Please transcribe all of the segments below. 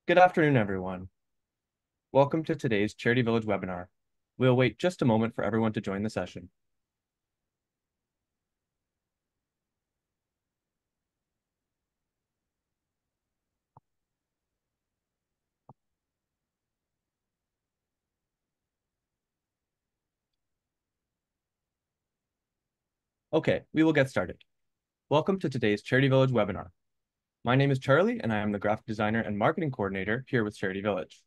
Good afternoon, everyone. Welcome to today's Charity Village webinar. We'll wait just a moment for everyone to join the session. Okay, we will get started. Welcome to today's Charity Village webinar. My name is Charlie, and I am the graphic designer and marketing coordinator here with Charity Village.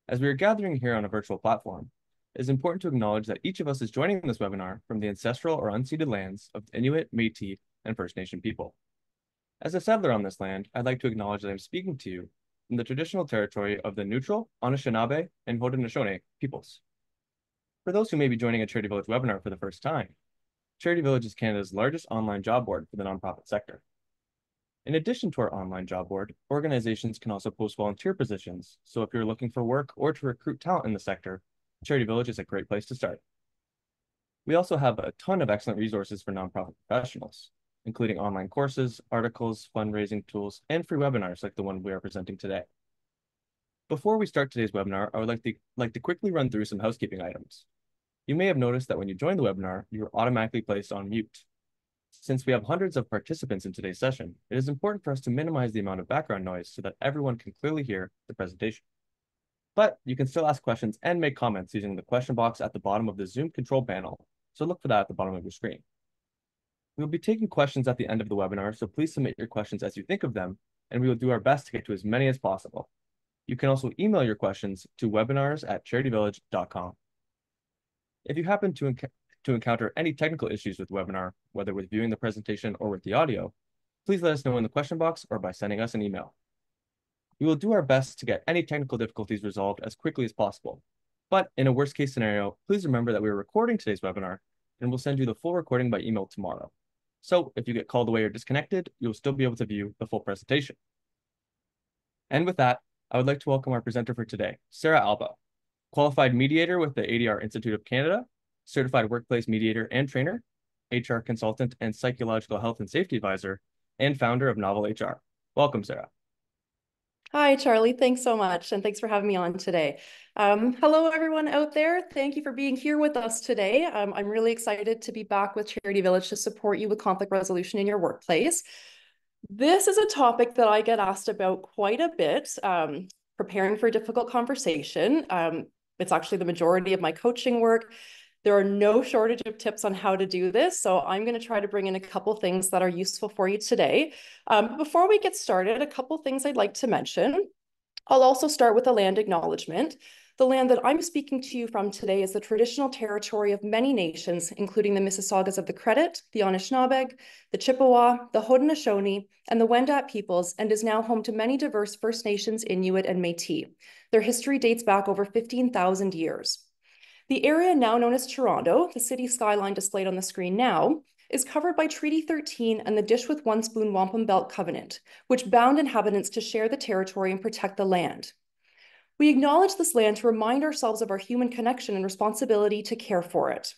As we are gathering here on a virtual platform, it is important to acknowledge that each of us is joining this webinar from the ancestral or unceded lands of the Inuit, Métis, and First Nation people. As a settler on this land, I'd like to acknowledge that I'm speaking to you from the traditional territory of the Neutral, Anishinaabe, and Haudenosaunee peoples. For those who may be joining a Charity Village webinar for the first time, Charity Village is Canada's largest online job board for the nonprofit sector. In addition to our online job board, organizations can also post volunteer positions, so if you're looking for work or to recruit talent in the sector, Charity Village is a great place to start. We also have a ton of excellent resources for nonprofit professionals, including online courses, articles, fundraising tools, and free webinars like the one we are presenting today. Before we start today's webinar, I would like to quickly run through some housekeeping items. You may have noticed that when you join the webinar, you are automatically placed on mute. Since we have hundreds of participants in today's session, it is important for us to minimize the amount of background noise so that everyone can clearly hear the presentation. But you can still ask questions and make comments using the question box at the bottom of the Zoom control panel, so look for that at the bottom of your screen. We will be taking questions at the end of the webinar, so please submit your questions as you think of them, and we will do our best to get to as many as possible. You can also email your questions to webinars@charityvillage.com. If you happen to encounter any technical issues with the webinar, whether with viewing the presentation or with the audio, please let us know in the question box or by sending us an email. We will do our best to get any technical difficulties resolved as quickly as possible. But in a worst case scenario, please remember that we are recording today's webinar and we'll send you the full recording by email tomorrow. So if you get called away or disconnected, you'll still be able to view the full presentation. And with that, I would like to welcome our presenter for today, Sarah Alba, qualified mediator with the ADR Institute of Canada, certified workplace mediator and trainer, HR consultant and psychological health and safety advisor, and founder of Novel HR. Welcome, Sarah. Hi, Charlie. Thanks so much. And thanks for having me on today. Hello, everyone out there. Thank you for being here with us today. I'm really excited to be back with Charity Village to support you with conflict resolution in your workplace. This is a topic that I get asked about quite a bit, preparing for a difficult conversation. It's actually the majority of my coaching work. There are no shortage of tips on how to do this, so I'm going to try to bring in a couple things that are useful for you today. Before we get started, a couple things I'd like to mention. I'll also start with a land acknowledgement. The land that I'm speaking to you from today is the traditional territory of many nations, including the Mississaugas of the Credit, the Anishinaabe, the Chippewa, the Haudenosaunee, and the Wendat peoples, and is now home to many diverse First Nations, Inuit, and Métis. Their history dates back over 15,000 years. The area now known as Toronto, the city skyline displayed on the screen now, is covered by Treaty 13 and the Dish with One Spoon Wampum Belt Covenant, which bound inhabitants to share the territory and protect the land. We acknowledge this land to remind ourselves of our human connection and responsibility to care for it.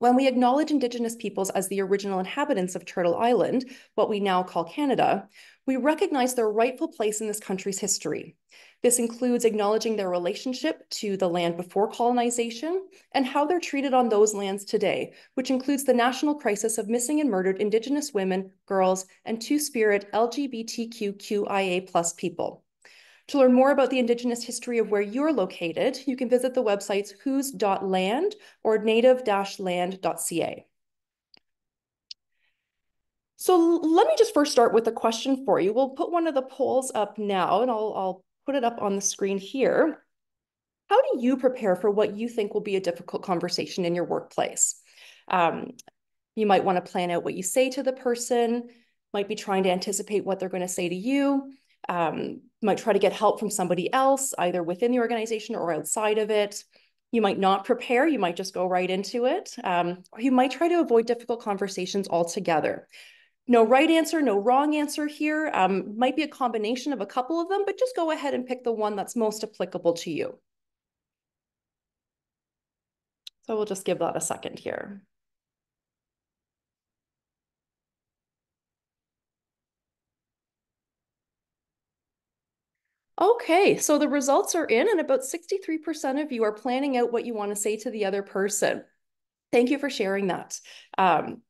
When we acknowledge Indigenous peoples as the original inhabitants of Turtle Island, what we now call Canada, we recognize their rightful place in this country's history. This includes acknowledging their relationship to the land before colonization and how they're treated on those lands today, which includes the national crisis of missing and murdered Indigenous women, girls, and Two-Spirit LGBTQIA+ people. To learn more about the Indigenous history of where you're located, you can visit the websites whos.land or native-land.ca. So let me just first start with a question for you. We'll put one of the polls up now, and I'll put it up on the screen here. How do you prepare for what you think will be a difficult conversation in your workplace? You might want to plan out what you say to the person, might be trying to anticipate what they're going to say to you, might try to get help from somebody else, either within the organization or outside of it. You might not prepare, you might just go right into it, or you might try to avoid difficult conversations altogether. No right answer, no wrong answer here. Might be a combination of a couple of them, but just go ahead and pick the one that's most applicable to you. So we'll just give that a second here. Okay, so the results are in, and about 63% of you are planning out what you want to say to the other person. Thank you for sharing that. Um,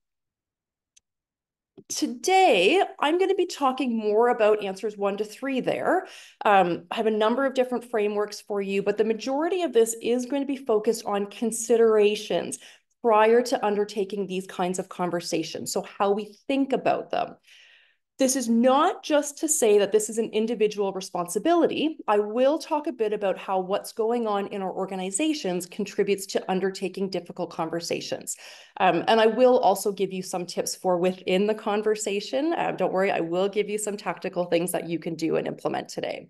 Today, I'm going to be talking more about answers 1 to 3 there. I have a number of different frameworks for you, but the majority of this is going to be focused on considerations prior to undertaking these kinds of conversations. So how we think about them. This is not just to say that this is an individual responsibility. I will talk a bit about how what's going on in our organizations contributes to undertaking difficult conversations. And I will also give you some tips for within the conversation. Don't worry, I will give you some tactical things that you can do and implement today.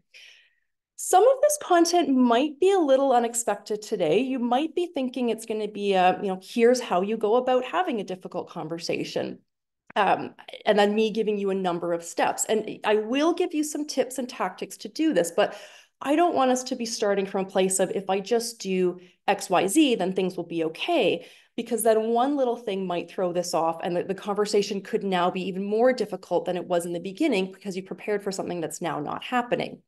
Some of this content might be a little unexpected today. You might be thinking it's going to be here's how you go about having a difficult conversation. Um, and then me giving you a number of steps. And I will give you some tips and tactics to do this, but I don't want us to be starting from a place of if I just do XYZ, then things will be okay. Because then one little thing might throw this off, and the conversation could now be even more difficult than it was in the beginning because you prepared for something that's now not happening.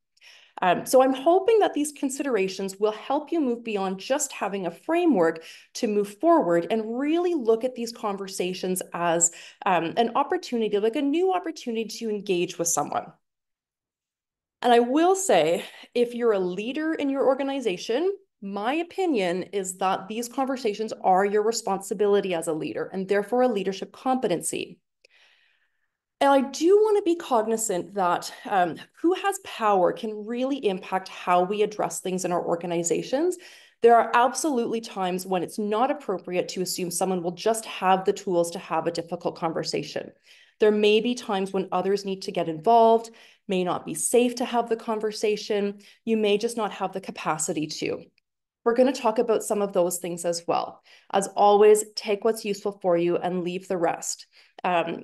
So I'm hoping that these considerations will help you move beyond just having a framework to move forward and really look at these conversations as an opportunity, like a new opportunity to engage with someone. And I will say, if you're a leader in your organization, my opinion is that these conversations are your responsibility as a leader and therefore a leadership competency. And I do want to be cognizant that who has power can really impact how we address things in our organizations. There are absolutely times when it's not appropriate to assume someone will just have the tools to have a difficult conversation. There may be times when others need to get involved, may not be safe to have the conversation. You may just not have the capacity to. We're going to talk about some of those things as well. As always, take what's useful for you and leave the rest.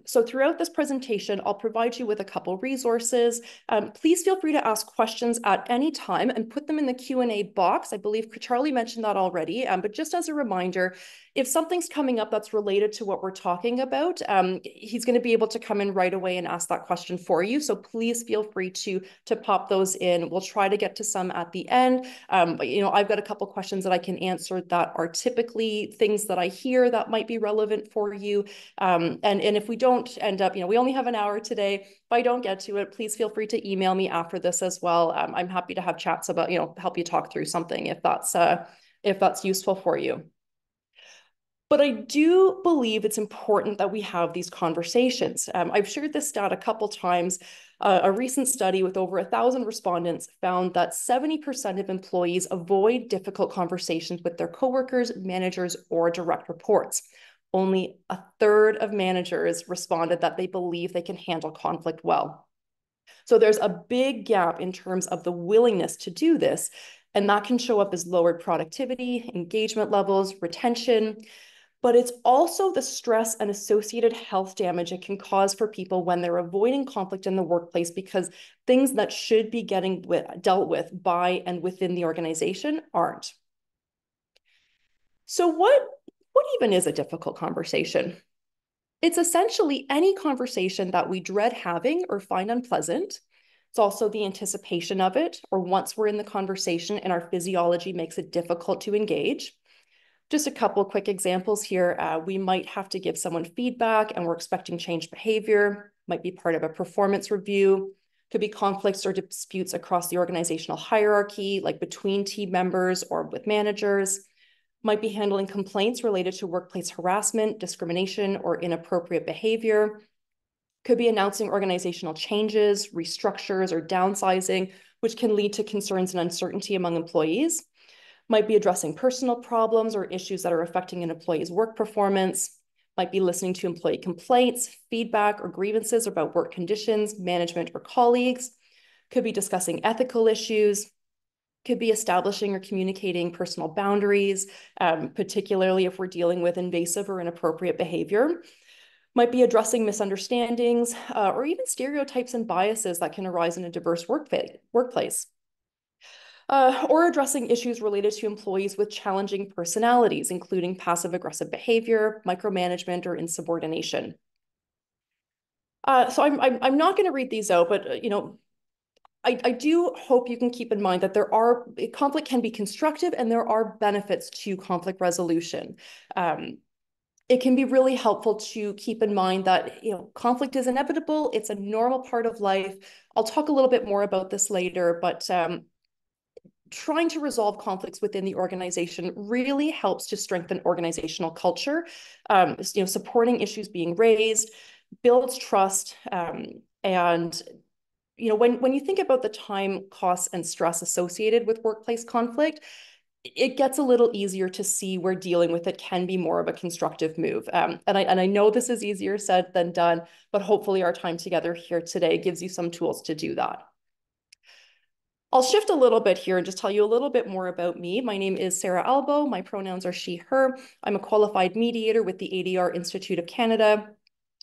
So throughout this presentation, I'll provide you with a couple resources. Please feel free to ask questions at any time and put them in the Q&A box. I believe Charlie mentioned that already, but just as a reminder, if something's coming up that's related to what we're talking about, he's going to be able to come in right away and ask that question for you. So please feel free to pop those in. We'll try to get to some at the end. But, I've got a couple questions that I can answer that are typically things that I hear that might be relevant for you. And if we don't end up, we only have an hour today. If I don't get to it, please feel free to email me after this as well. I'm happy to have chats about, help you talk through something if that's useful for you. But I do believe it's important that we have these conversations. I've shared this stat a couple times. A recent study with over 1,000 respondents found that 70% of employees avoid difficult conversations with their coworkers, managers, or direct reports. Only a third of managers responded that they believe they can handle conflict well. So there's a big gap in terms of the willingness to do this, and that can show up as lowered productivity, engagement levels, retention, but it's also the stress and associated health damage it can cause for people when they're avoiding conflict in the workplace because things that should be getting dealt with by and within the organization aren't. So what even is a difficult conversation? It's essentially any conversation that we dread having or find unpleasant. It's also the anticipation of it, or once we're in the conversation and our physiology makes it difficult to engage. Just a couple of quick examples here. We might have to give someone feedback and we're expecting changed behavior, might be part of a performance review, could be conflicts or disputes across the organizational hierarchy, like between team members or with managers, might be handling complaints related to workplace harassment, discrimination, or inappropriate behavior, could be announcing organizational changes, restructures, or downsizing, which can lead to concerns and uncertainty among employees, might be addressing personal problems or issues that are affecting an employee's work performance, might be listening to employee complaints, feedback, or grievances about work conditions, management, or colleagues, could be discussing ethical issues, could be establishing or communicating personal boundaries, particularly if we're dealing with invasive or inappropriate behavior, might be addressing misunderstandings, or even stereotypes and biases that can arise in a diverse workplace. Or addressing issues related to employees with challenging personalities, including passive-aggressive behavior, micromanagement, or insubordination. So I'm not going to read these out, but I do hope you can keep in mind that conflict can be constructive and there are benefits to conflict resolution. It can be really helpful to keep in mind that conflict is inevitable. It's a normal part of life. I'll talk a little bit more about this later, but trying to resolve conflicts within the organization really helps to strengthen organizational culture. Supporting issues being raised builds trust, and when you think about the time, costs, and stress associated with workplace conflict, it gets a little easier to see where dealing with it can be more of a constructive move. And I know this is easier said than done, but hopefully our time together here today gives you some tools to do that. I'll shift a little bit here and just tell you a little bit more about me. My name is Sarah Albo. My pronouns are she, her. I'm a qualified mediator with the ADR Institute of Canada.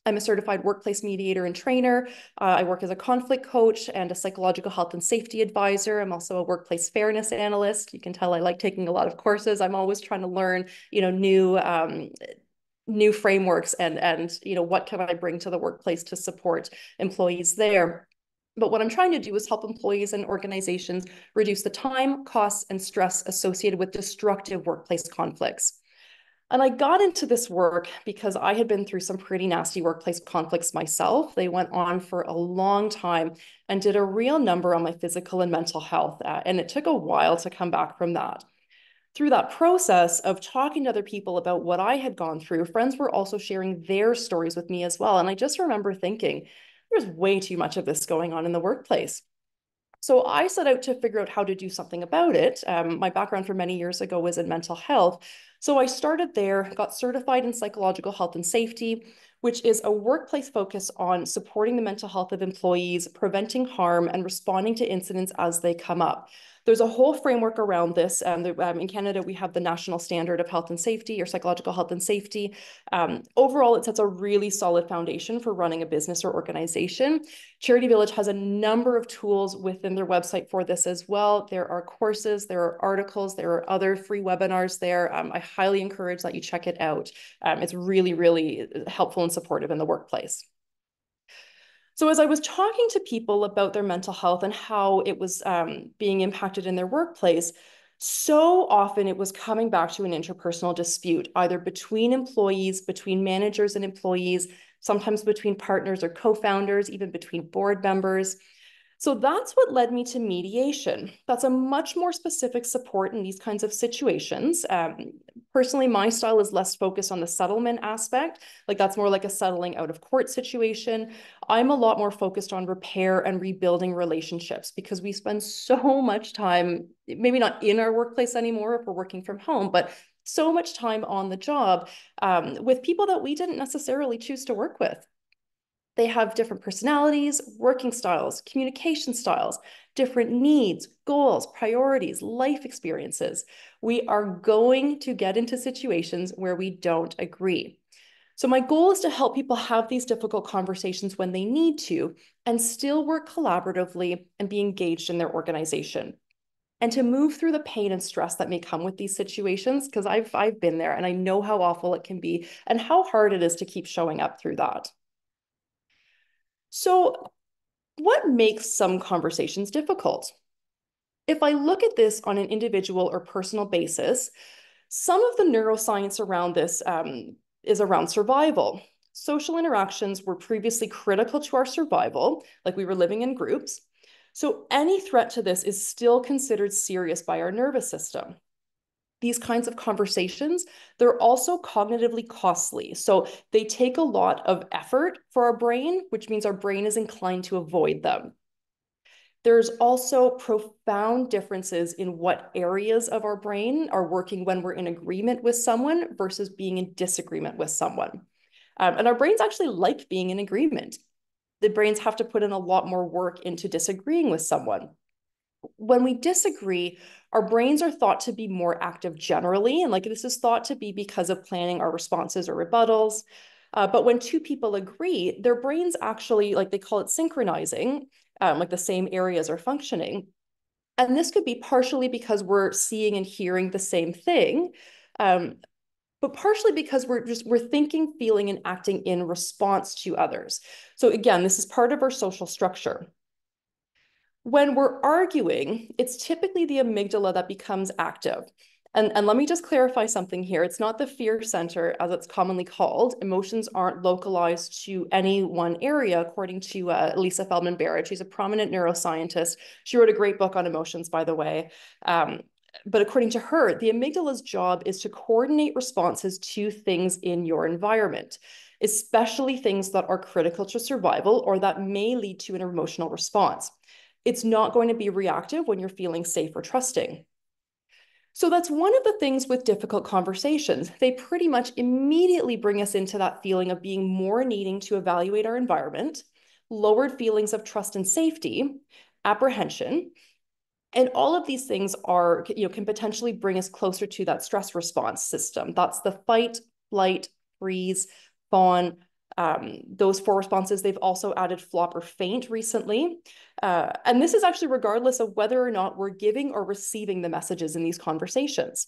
I'm a certified workplace mediator and trainer. I work as a conflict coach and a psychological health and safety advisor. I'm also a workplace fairness analyst. You can tell I like taking a lot of courses. I'm always trying to learn, new frameworks and what can I bring to the workplace to support employees there. But what I'm trying to do is help employees and organizations reduce the time, costs, and stress associated with destructive workplace conflicts. And I got into this work because I had been through some pretty nasty workplace conflicts myself. They went on for a long time and did a real number on my physical and mental health. And it took a while to come back from that. Through that process of talking to other people about what I had gone through, friends were also sharing their stories with me as well. And I just remember thinking, there's way too much of this going on in the workplace. So I set out to figure out how to do something about it. My background for many years ago was in mental health. So I started there, got certified in psychological health and safety, which is a workplace focus on supporting the mental health of employees, preventing harm, and responding to incidents as they come up. There's a whole framework around this. In Canada, we have the national standard of health and safety or psychological health and safety. Overall, it sets a really solid foundation for running a business or organization. Charity Village has a number of tools within their website for this as well. There are courses, there are articles, there are other free webinars there. I highly encourage that you check it out. It's really, really helpful and supportive in the workplace. So as I was talking to people about their mental health and how it was being impacted in their workplace, so often it was coming back to an interpersonal dispute, either between employees, between managers and employees, sometimes between partners or co-founders, even between board members. So that's what led me to mediation. That's a much more specific support in these kinds of situations. Personally, my style is less focused on the settlement aspect. Like that's more like a settling out of court situation. I'm a lot more focused on repair and rebuilding relationships because we spend so much time, maybe not in our workplace anymore if we're working from home, but so much time on the job with people that we didn't necessarily choose to work with. They have different personalities, working styles, communication styles, different needs, goals, priorities, life experiences. We are going to get into situations where we don't agree. So my goal is to help people have these difficult conversations when they need to and still work collaboratively and be engaged in their organization. And to move through the pain and stress that may come with these situations, because I've been there and I know how awful it can be and how hard it is to keep showing up through that. So what makes some conversations difficult? If I look at this on an individual or personal basis, some of the neuroscience around this is around survival. Social interactions were previously critical to our survival, like we were living in groups. So any threat to this is still considered serious by our nervous system. These kinds of conversations, they're also cognitively costly. So they take a lot of effort for our brain, which means our brain is inclined to avoid them. There's also profound differences in what areas of our brain are working when we're in agreement with someone versus being in disagreement with someone. And our brains actually like being in agreement. The brains have to put in a lot more work into disagreeing with someone. When we disagree, our brains are thought to be more active generally. And like this is thought to be because of planning our responses or rebuttals. But when two people agree, their brains actually, like they call it synchronizing, like the same areas are functioning. And this could be partially because we're seeing and hearing the same thing, but partially because we're thinking, feeling, and acting in response to others. So again, this is part of our social structure. When we're arguing, it's typically the amygdala that becomes active. And let me just clarify something here. It's not the fear center, as it's commonly called. Emotions aren't localized to any one area, according to Lisa Feldman Barrett. She's a prominent neuroscientist. She wrote a great book on emotions, by the way. But according to her, the amygdala's job is to coordinate responses to things in your environment, especially things that are critical to survival or that may lead to an emotional response. It's not going to be reactive when you're feeling safe or trusting. So that's one of the things with difficult conversations. They pretty much immediately bring us into that feeling of being more needing to evaluate our environment, lowered feelings of trust and safety, apprehension, and all of these things are, can potentially bring us closer to that stress response system. That's the fight, flight, freeze, fawn. Those four responses, they've also added flop or faint recently. And this is actually regardless of whether or not we're giving or receiving the messages in these conversations.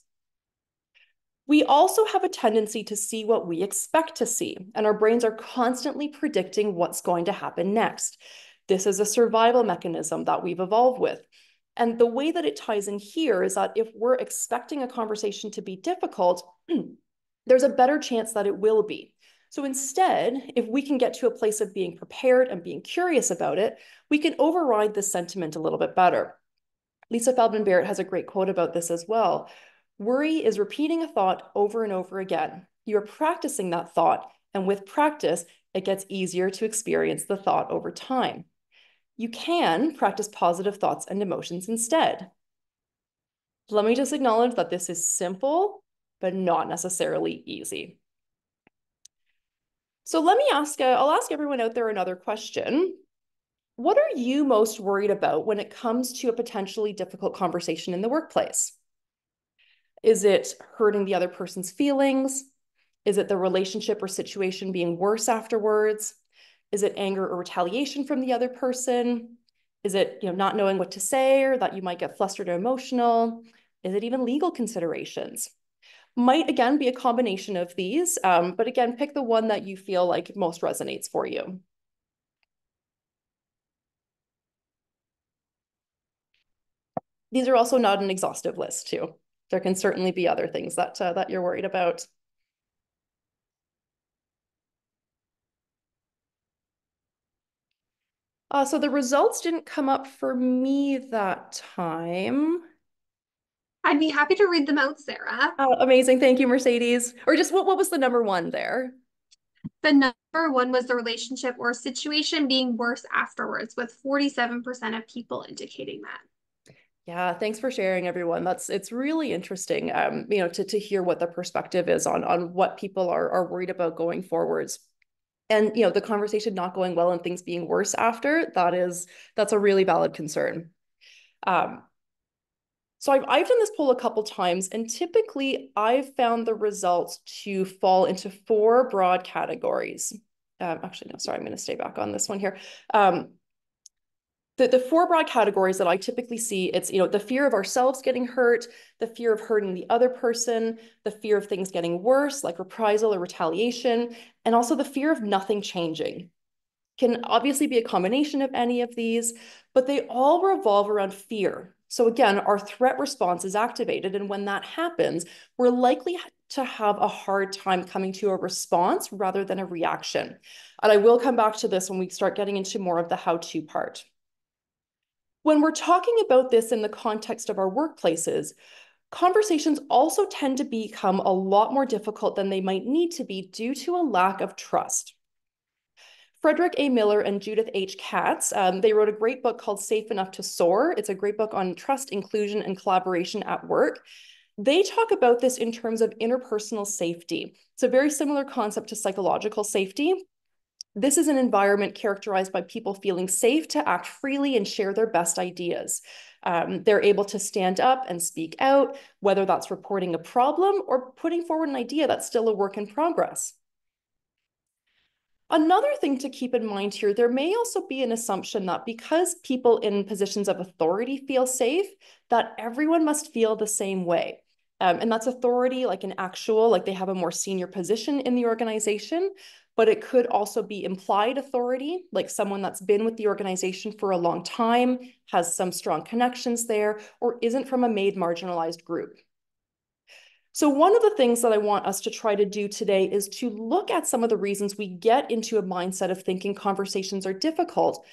We also have a tendency to see what we expect to see, and our brains are constantly predicting what's going to happen next. This is a survival mechanism that we've evolved with. And the way that it ties in here is that if we're expecting a conversation to be difficult, there's a better chance that it will be. So instead, if we can get to a place of being prepared and being curious about it, we can override this sentiment a little bit better. Lisa Feldman Barrett has a great quote about this as well. Worry is repeating a thought over and over again. You're practicing that thought, and with practice, it gets easier to experience the thought over time. You can practice positive thoughts and emotions instead. Let me just acknowledge that this is simple, but not necessarily easy. So let me ask, I'll ask everyone out there another question. What are you most worried about when it comes to a potentially difficult conversation in the workplace? Is it hurting the other person's feelings? Is it the relationship or situation being worse afterwards? Is it anger or retaliation from the other person? Is it, not knowing what to say or that you might get flustered or emotional? Is it even legal considerations? Might again be a combination of these, but again, pick the one that you feel like most resonates for you. These are also not an exhaustive list too. There can certainly be other things that you're worried about. So the results didn't come up for me that time. I'd be happy to read them out, Sarah. Amazing. Thank you, Mercedes. Or just what was the number one there? The number one was the relationship or situation being worse afterwards, with 47% of people indicating that. Yeah, thanks for sharing, everyone. It's really interesting, to hear what the perspective is on what people are worried about going forwards. And the conversation not going well and things being worse after, that's a really valid concern. So I've done this poll a couple times, and typically I've found the results to fall into four broad categories. Actually, no, sorry, I'm going to stay back on this one here. The four broad categories that I typically see, it's the fear of ourselves getting hurt, the fear of hurting the other person, the fear of things getting worse, like reprisal or retaliation, and also the fear of nothing changing. Can obviously be a combination of any of these, but they all revolve around fear. So again, our threat response is activated, and when that happens, we're likely to have a hard time coming to a response rather than a reaction. And I will come back to this when we start getting into more of the how-to part. When we're talking about this in the context of our workplaces, conversations also tend to become a lot more difficult than they might need to be due to a lack of trust. Frederick A. Miller and Judith H. Katz, they wrote a great book called Safe Enough to Soar. It's a great book on trust, inclusion, and collaboration at work. They talk about this in terms of interpersonal safety. It's a very similar concept to psychological safety. This is an environment characterized by people feeling safe to act freely and share their best ideas. They're able to stand up and speak out, whether that's reporting a problem or putting forward an idea that's still a work in progress. Another thing to keep in mind here, there may also be an assumption that because people in positions of authority feel safe, that everyone must feel the same way. And that's authority, like they have a more senior position in the organization. but it could also be implied authority, like someone that's been with the organization for a long time, has some strong connections there, or isn't from a made marginalized group. So one of the things that I want us to try to do today is to look at some of the reasons we get into a mindset of thinking conversations are difficult,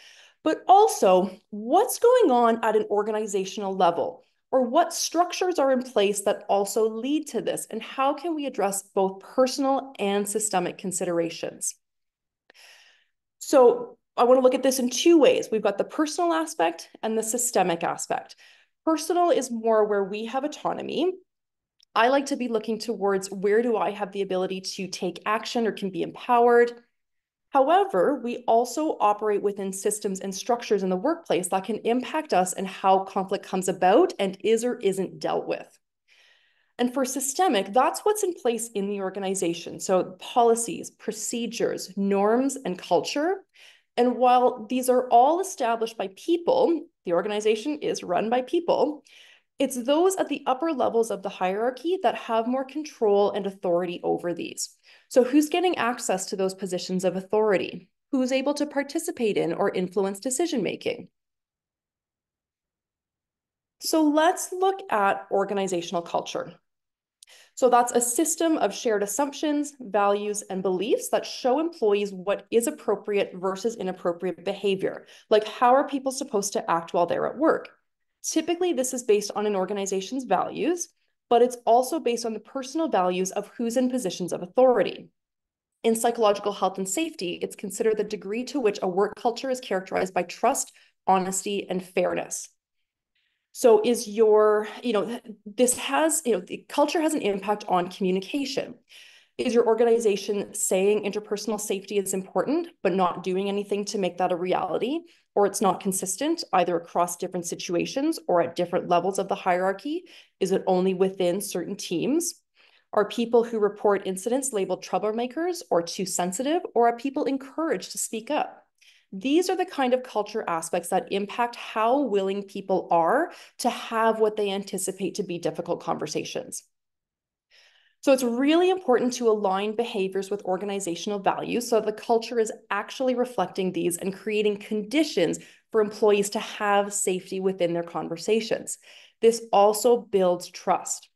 but also what's going on at an organizational level, or what structures are in place that also lead to this, and how can we address both personal and systemic considerations? So I want to look at this in two ways. We've got the personal aspect and the systemic aspect. Personal is more where we have autonomy. I like to be looking towards where do I have the ability to take action or can be empowered. However, we also operate within systems and structures in the workplace that can impact us and how conflict comes about and is or isn't dealt with. And for systemic, that's what's in place in the organization. So policies, procedures, norms, and culture. And while these are all established by people, the organization is run by people. It's those at the upper levels of the hierarchy that have more control and authority over these. So who's getting access to those positions of authority? Who's able to participate in or influence decision-making? So let's look at organizational culture. So that's a system of shared assumptions, values, and beliefs that show employees what is appropriate versus inappropriate behavior. Like, how are people supposed to act while they're at work? Typically, this is based on an organization's values, but it's also based on the personal values of who's in positions of authority. In psychological health and safety, it's considered the degree to which a work culture is characterized by trust, honesty, and fairness. So is your, this has, the culture has an impact on communication. Is your organization saying interpersonal safety is important, but not doing anything to make that a reality? Or it's not consistent either across different situations or at different levels of the hierarchy? Is it only within certain teams? Are people who report incidents labeled troublemakers or too sensitive, or are people encouraged to speak up? These are the kind of culture aspects that impact how willing people are to have what they anticipate to be difficult conversations. So it's really important to align behaviors with organizational values so the culture is actually reflecting these and creating conditions for employees to have safety within their conversations. This also builds trust.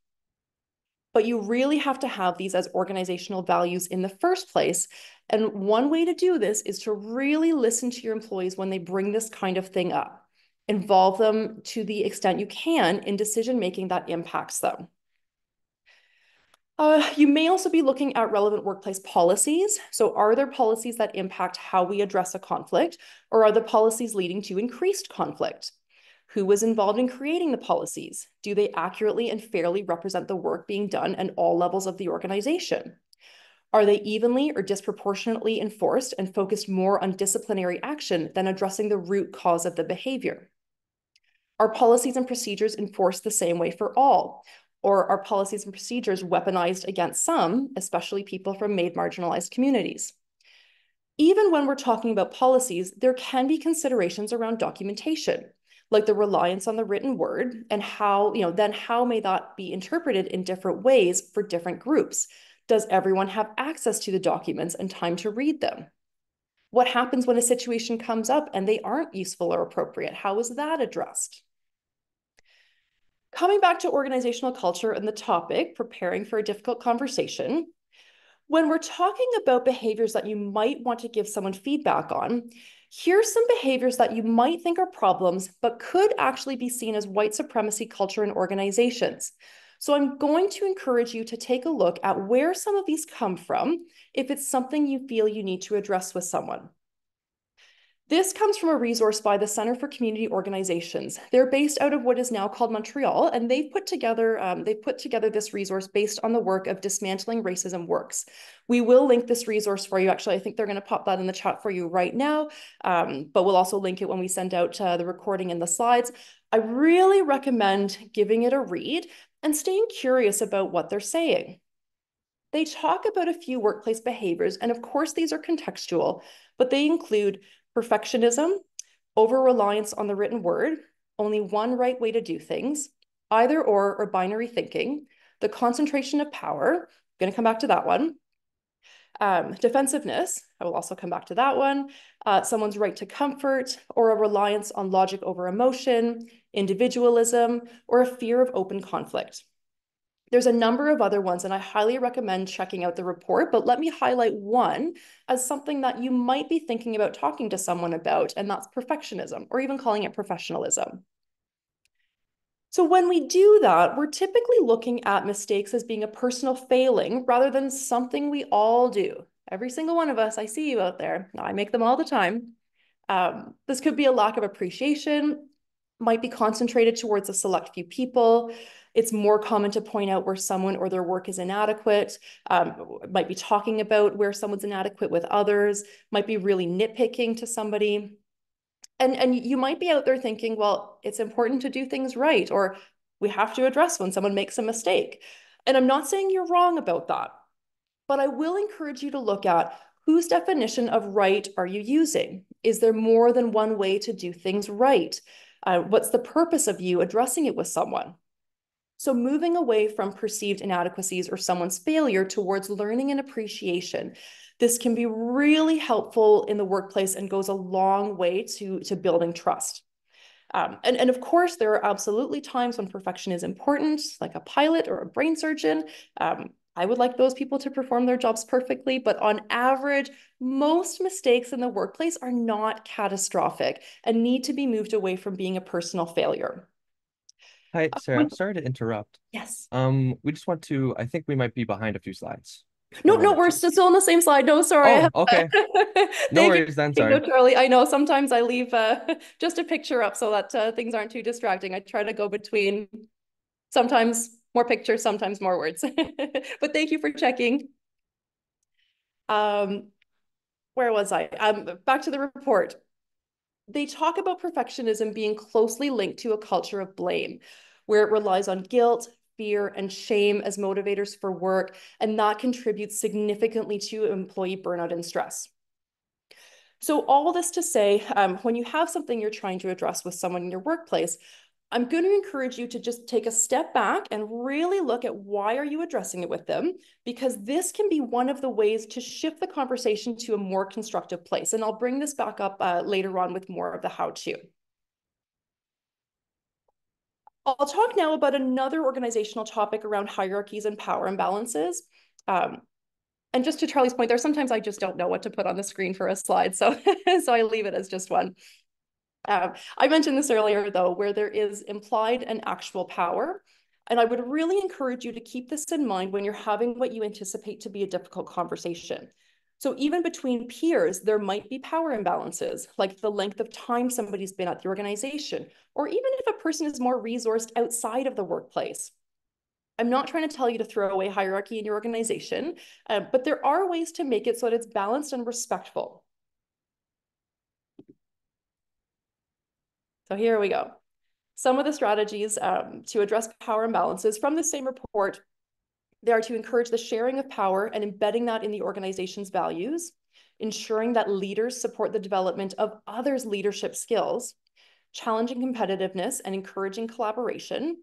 But you really have to have these as organizational values in the first place. And one way to do this is to really listen to your employees when they bring this kind of thing up. Involve them to the extent you can in decision-making that impacts them. You may also be looking at relevant workplace policies. So are there policies that impact how we address a conflict, or are the policies leading to increased conflict? Who was involved in creating the policies? Do they accurately and fairly represent the work being done at all levels of the organization? Are they evenly or disproportionately enforced and focused more on disciplinary action than addressing the root cause of the behavior? Are policies and procedures enforced the same way for all? Or are policies and procedures weaponized against some, especially people from made marginalized communities? Even when we're talking about policies, there can be considerations around documentation, like the reliance on the written word and how, then how may that be interpreted in different ways for different groups? Does everyone have access to the documents and time to read them? What happens when a situation comes up and they aren't useful or appropriate? How is that addressed? Coming back to organizational culture and the topic, preparing for a difficult conversation, when we're talking about behaviors that you might want to give someone feedback on, here's some behaviors that you might think are problems, but could actually be seen as white supremacy culture in organizations. So I'm going to encourage you to take a look at where some of these come from, if it's something you feel you need to address with someone. This comes from a resource by the Center for Community Organizations. They're based out of what is now called Montreal, and they've put together this resource based on the work of Dismantling Racism Works. We will link this resource for you. Actually, I think they're going to pop that in the chat for you right now, but we'll also link it when we send out the recording and the slides. I really recommend giving it a read and staying curious about what they're saying. They talk about a few workplace behaviors, and of course, these are contextual, but they include perfectionism, over-reliance on the written word, only one right way to do things, either or binary thinking, the concentration of power, I'm going to come back to that one, Defensiveness, I will also come back to that one. Someone's right to comfort, or a reliance on logic over emotion, individualism, or a fear of open conflict. There's a number of other ones, and I highly recommend checking out the report, but let me highlight one as something that you might be thinking about talking to someone about, and that's perfectionism, or even calling it professionalism. So when we do that, we're typically looking at mistakes as being a personal failing rather than something we all do. Every single one of us, I see you out there. I make them all the time. This could be a lack of appreciation, might be concentrated towards a select few people. It's more common to point out where someone or their work is inadequate, might be talking about where someone's inadequate with others, might be really nitpicking to somebody. And you might be out there thinking, well, it's important to do things right, or we have to address when someone makes a mistake. And I'm not saying you're wrong about that, but I will encourage you to look at whose definition of right are you using? Is there more than one way to do things right? What's the purpose of you addressing it with someone? So moving away from perceived inadequacies or someone's failure towards learning and appreciation. This can be really helpful in the workplace and goes a long way to building trust. And of course, there are absolutely times when perfection is important, like a pilot or a brain surgeon. I would like those people to perform their jobs perfectly, but on average, most mistakes in the workplace are not catastrophic and need to be moved away from being a personal failure. Hi, Sarah. Sorry to interrupt. Yes. We just want to, I think we might be behind a few slides. No, One no, or we're two. still on the same slide. No, sorry. Oh, okay. No Thank you. worries then, No, sorry. Charlie. I know sometimes I leave just a picture up so that things aren't too distracting. I try to go between sometimes more pictures, sometimes more words. But thank you for checking. Where was I? Back to the report. They talk about perfectionism being closely linked to a culture of blame, where it relies on guilt, fear, and shame as motivators for work, and that contributes significantly to employee burnout and stress. So all this to say, when you have something you're trying to address with someone in your workplace, I'm going to encourage you to just take a step back and really look at why are you addressing it with them, because this can be one of the ways to shift the conversation to a more constructive place. And I'll bring this back up later on with more of the how-to. I'll talk now about another organizational topic around hierarchies and power imbalances. And just to Charlie's point, there's sometimes I just don't know what to put on the screen for a slide, so, so I leave it as just one. I mentioned this earlier, though, where there is implied and actual power. And I would really encourage you to keep this in mind when you're having what you anticipate to be a difficult conversation. So even between peers, there might be power imbalances, like the length of time somebody's been at the organization, or even if a person is more resourced outside of the workplace. I'm not trying to tell you to throw away hierarchy in your organization, but there are ways to make it so that it's balanced and respectful. So here we go. Some of the strategies to address power imbalances from the same report, they are to encourage the sharing of power and embedding that in the organization's values, ensuring that leaders support the development of others' leadership skills, challenging competitiveness and encouraging collaboration,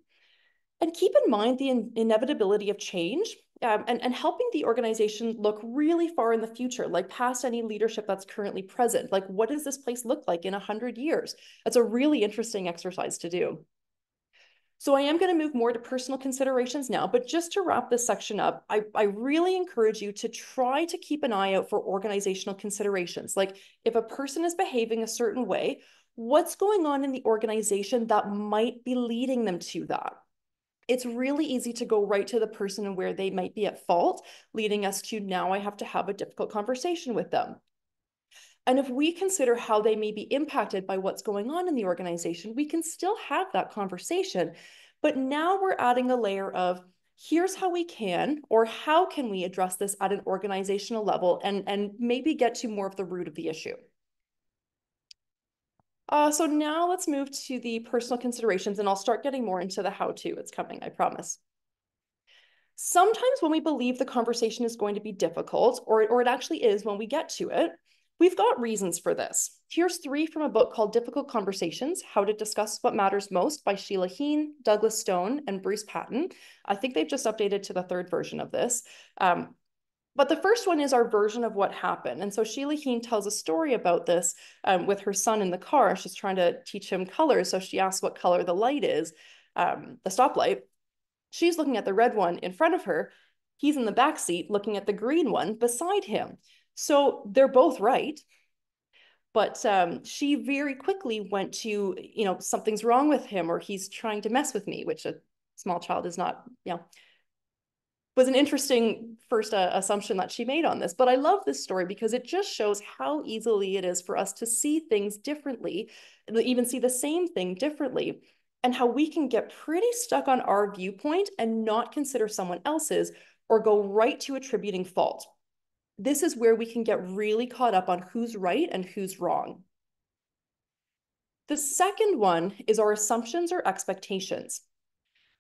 and keep in mind the inevitability of change, and helping the organization look really far in the future, like past any leadership that's currently present. Like, what does this place look like in 100 years? That's a really interesting exercise to do. So I am going to move more to personal considerations now, but just to wrap this section up, I really encourage you to try to keep an eye out for organizational considerations. Like if a person is behaving a certain way, what's going on in the organization that might be leading them to that? It's really easy to go right to the person and where they might be at fault, leading us to now I have to have a difficult conversation with them. And if we consider how they may be impacted by what's going on in the organization, we can still have that conversation. But now we're adding a layer of here's how we can, or how can we address this at an organizational level and maybe get to more of the root of the issue. So now let's move to the personal considerations, and I'll start getting more into the how-to. It's coming, I promise. Sometimes when we believe the conversation is going to be difficult, or it actually is when we get to it, we've got reasons for this. Here's 3 from a book called Difficult Conversations, How to Discuss What Matters Most by Sheila Heen, Douglas Stone, and Bruce Patton. I think they've just updated to the 3rd version of this. But the first one is our version of what happened. And so Sheila Heen tells a story about this with her son in the car. She's trying to teach him colors. So she asks what color the light is, the stoplight. She's looking at the red one in front of her. He's in the back seat looking at the green one beside him. So they're both right. But she very quickly went to, something's wrong with him or he's trying to mess with me, which a small child is not, was an interesting first assumption that she made on this. But I love this story because it just shows how easily it is for us to see things differently, even see the same thing differently, and how we can get pretty stuck on our viewpoint and not consider someone else's or go right to attributing fault. This is where we can get really caught up on who's right and who's wrong. The second one is our assumptions or expectations.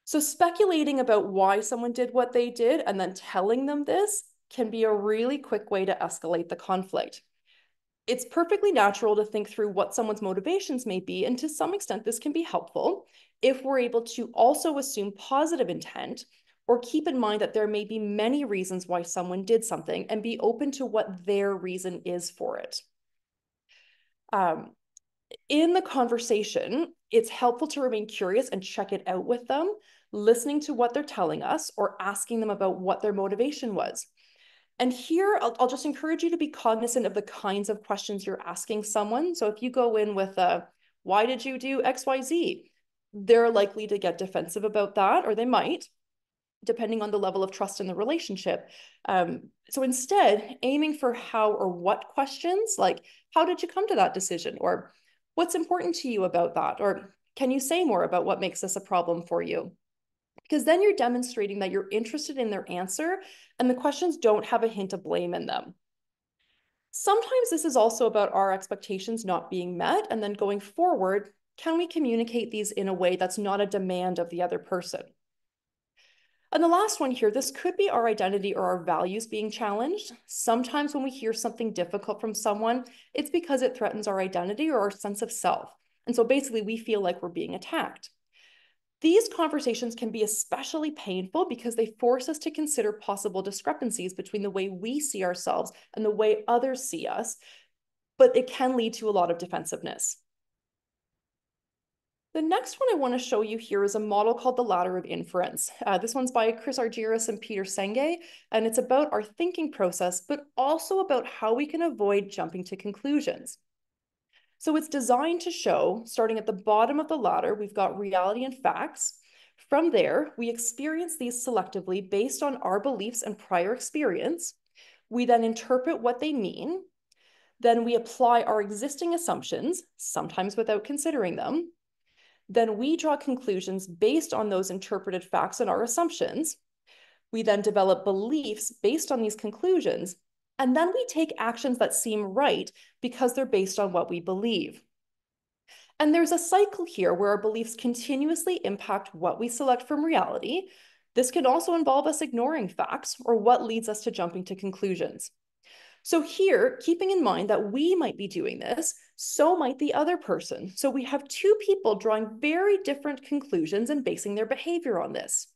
So speculating about why someone did what they did and then telling them this can be a really quick way to escalate the conflict. It's perfectly natural to think through what someone's motivations may be, and to some extent this can be helpful if we're able to also assume positive intent or keep in mind that there may be many reasons why someone did something and be open to what their reason is for it. In the conversation, it's helpful to remain curious and check it out with them, listening to what they're telling us or asking them about what their motivation was. And here, I'll just encourage you to be cognizant of the kinds of questions you're asking someone. So if you go in with why did you do XYZ? They're likely to get defensive about that, or they might, depending on the level of trust in the relationship. So instead, aiming for how or what questions, like how did you come to that decision? Or what's important to you about that? Or can you say more about what makes this a problem for you? Because then you're demonstrating that you're interested in their answer and the questions don't have a hint of blame in them. Sometimes this is also about our expectations not being met, and then going forward, can we communicate these in a way that's not a demand of the other person? And the last one here, this could be our identity or our values being challenged. Sometimes when we hear something difficult from someone, it's because it threatens our identity or our sense of self. And so basically we feel like we're being attacked. These conversations can be especially painful because they force us to consider possible discrepancies between the way we see ourselves and the way others see us, but it can lead to a lot of defensiveness. The next one I want to show you here is a model called the ladder of inference. This one's by Chris Argyris and Peter Senge, and it's about our thinking process, but also about how we can avoid jumping to conclusions. So it's designed to show, starting at the bottom of the ladder, we've got reality and facts. From there, we experience these selectively based on our beliefs and prior experience. We then interpret what they mean. Then we apply our existing assumptions, sometimes without considering them. Then we draw conclusions based on those interpreted facts and our assumptions. We then develop beliefs based on these conclusions, and then we take actions that seem right because they're based on what we believe. And there's a cycle here where our beliefs continuously impact what we select from reality. This can also involve us ignoring facts or what leads us to jumping to conclusions. So here, keeping in mind that we might be doing this, so might the other person. So we have two people drawing very different conclusions and basing their behavior on this.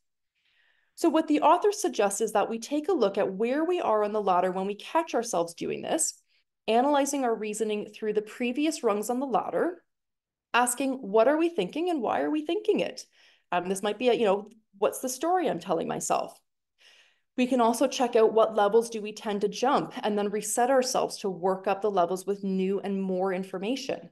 So what the author suggests is that we take a look at where we are on the ladder when we catch ourselves doing this, analyzing our reasoning through the previous rungs on the ladder, asking what are we thinking and why are we thinking it? This might be what's the story I'm telling myself? We can also check out what levels do we tend to jump and then reset ourselves to work up the levels with new and more information.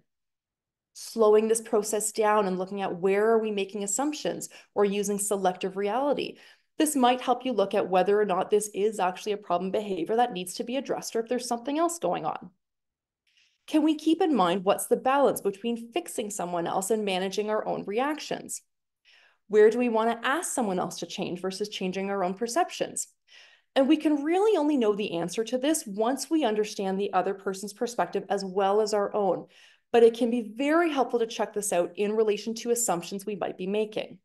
Slowing this process down and looking at where are we making assumptions or using selective reality. This might help you look at whether or not this is actually a problem behavior that needs to be addressed or if there's something else going on. Can we keep in mind what's the balance between fixing someone else and managing our own reactions? Where do we want to ask someone else to change versus changing our own perceptions? And we can really only know the answer to this once we understand the other person's perspective as well as our own. But it can be very helpful to check this out in relation to assumptions we might be making.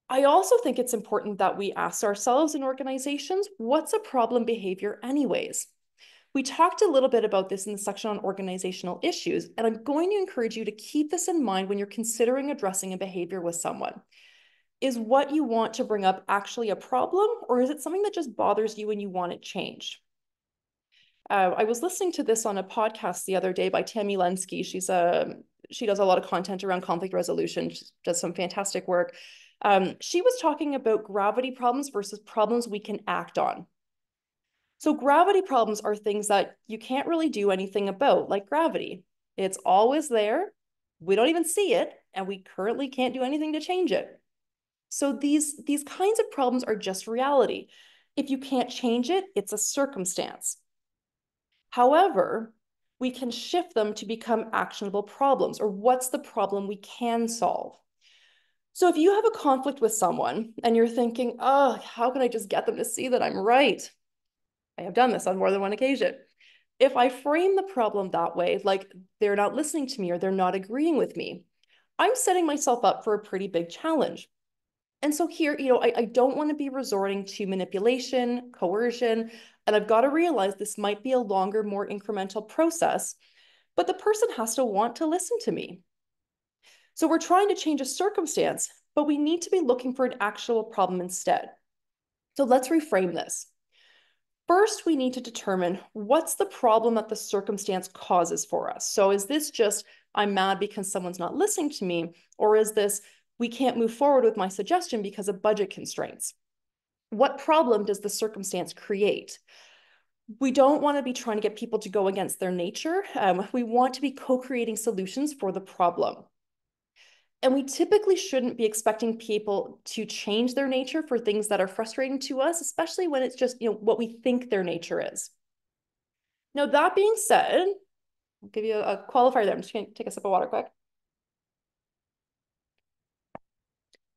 I also think it's important that we ask ourselves in organizations, what's a problem behavior anyways? We talked a little bit about this in the section on organizational issues, and I'm going to encourage you to keep this in mind when you're considering addressing a behavior with someone. Is what you want to bring up actually a problem, or is it something that just bothers you and you want it changed? I was listening to this on a podcast the other day by Tammy Lenski. She does a lot of content around conflict resolution. She does some fantastic work. She was talking about gravity problems versus problems we can act on. So gravity problems are things that you can't really do anything about, like gravity. It's always there. We don't even see it, and we currently can't do anything to change it. So these kinds of problems are just reality. If you can't change it, it's a circumstance. However, we can shift them to become actionable problems, or what's the problem we can solve. So if you have a conflict with someone and you're thinking, oh, how can I just get them to see that I'm right? I have done this on more than one occasion. If I frame the problem that way, like they're not listening to me or they're not agreeing with me, I'm setting myself up for a pretty big challenge. And so here, I don't want to be resorting to manipulation, coercion, and I've got to realize this might be a longer, more incremental process, but the person has to want to listen to me. So we're trying to change a circumstance, but we need to be looking for an actual problem instead. So let's reframe this. First, we need to determine what's the problem that the circumstance causes for us. So is this just, I'm mad because someone's not listening to me, or is this, we can't move forward with my suggestion because of budget constraints? What problem does the circumstance create? We don't want to be trying to get people to go against their nature. We want to be co-creating solutions for the problem. And we typically shouldn't be expecting people to change their nature for things that are frustrating to us, especially when it's just, what we think their nature is. Now, that being said, I'll give you a qualifier there. I'm just going to take a sip of water quick.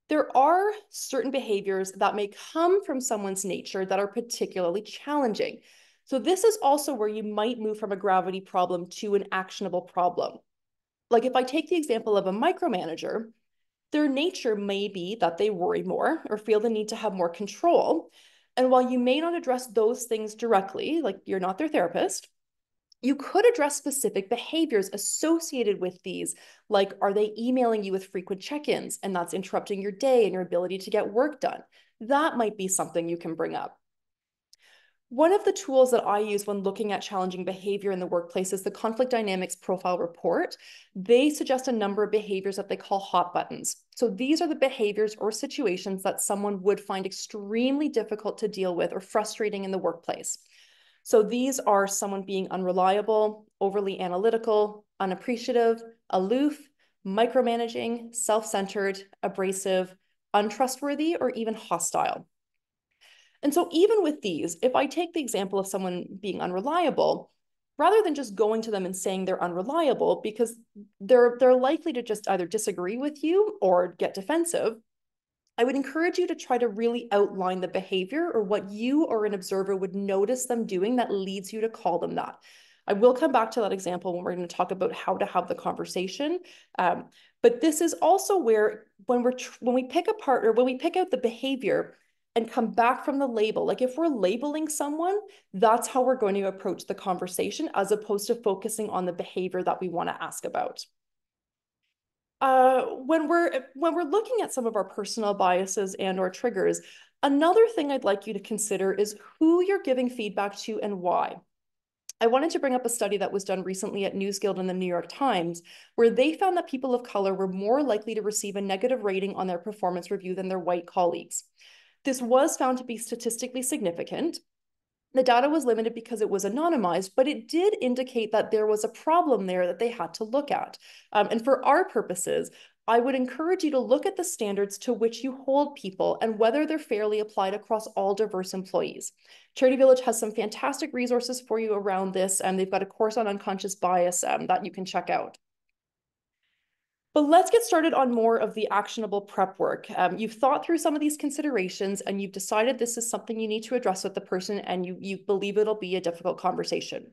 There are certain behaviors that may come from someone's nature that are particularly challenging. So this is also where you might move from a gravity problem to an actionable problem. Like if I take the example of a micromanager, their nature may be that they worry more or feel the need to have more control. And while you may not address those things directly, like you're not their therapist, you could address specific behaviors associated with these, like are they emailing you with frequent check-ins and that's interrupting your day and your ability to get work done? That might be something you can bring up. One of the tools that I use when looking at challenging behavior in the workplace is the Conflict Dynamics Profile Report. They suggest a number of behaviors that they call hot buttons. So these are the behaviors or situations that someone would find extremely difficult to deal with or frustrating in the workplace. So these are someone being unreliable, overly analytical, unappreciative, aloof, micromanaging, self-centered, abrasive, untrustworthy, or even hostile. And so even with these, if I take the example of someone being unreliable, rather than just going to them and saying they're unreliable, because they're likely to just either disagree with you or get defensive, I would encourage you to try to really outline the behavior or what you or an observer would notice them doing that leads you to call them that. I will come back to that example when we're going to talk about how to have the conversation. But this is also where when we pick apart or when we pick out the behavior and come back from the label, like if we're labeling someone, that's how we're going to approach the conversation as opposed to focusing on the behavior that we want to ask about. When we're looking at some of our personal biases and or triggers, another thing I'd like you to consider is who you're giving feedback to and why. I wanted to bring up a study that was done recently at NewsGuild and the New York Times, where they found that people of color were more likely to receive a negative rating on their performance review than their white colleagues. This was found to be statistically significant. The data was limited because it was anonymized, but it did indicate that there was a problem there that they had to look at. And for our purposes, I would encourage you to look at the standards to which you hold people and whether they're fairly applied across all diverse employees. Charity Village has some fantastic resources for you around this, and they've got a course on unconscious bias that you can check out. But let's get started on more of the actionable prep work. You've thought through some of these considerations and you've decided this is something you need to address with the person and you believe it'll be a difficult conversation.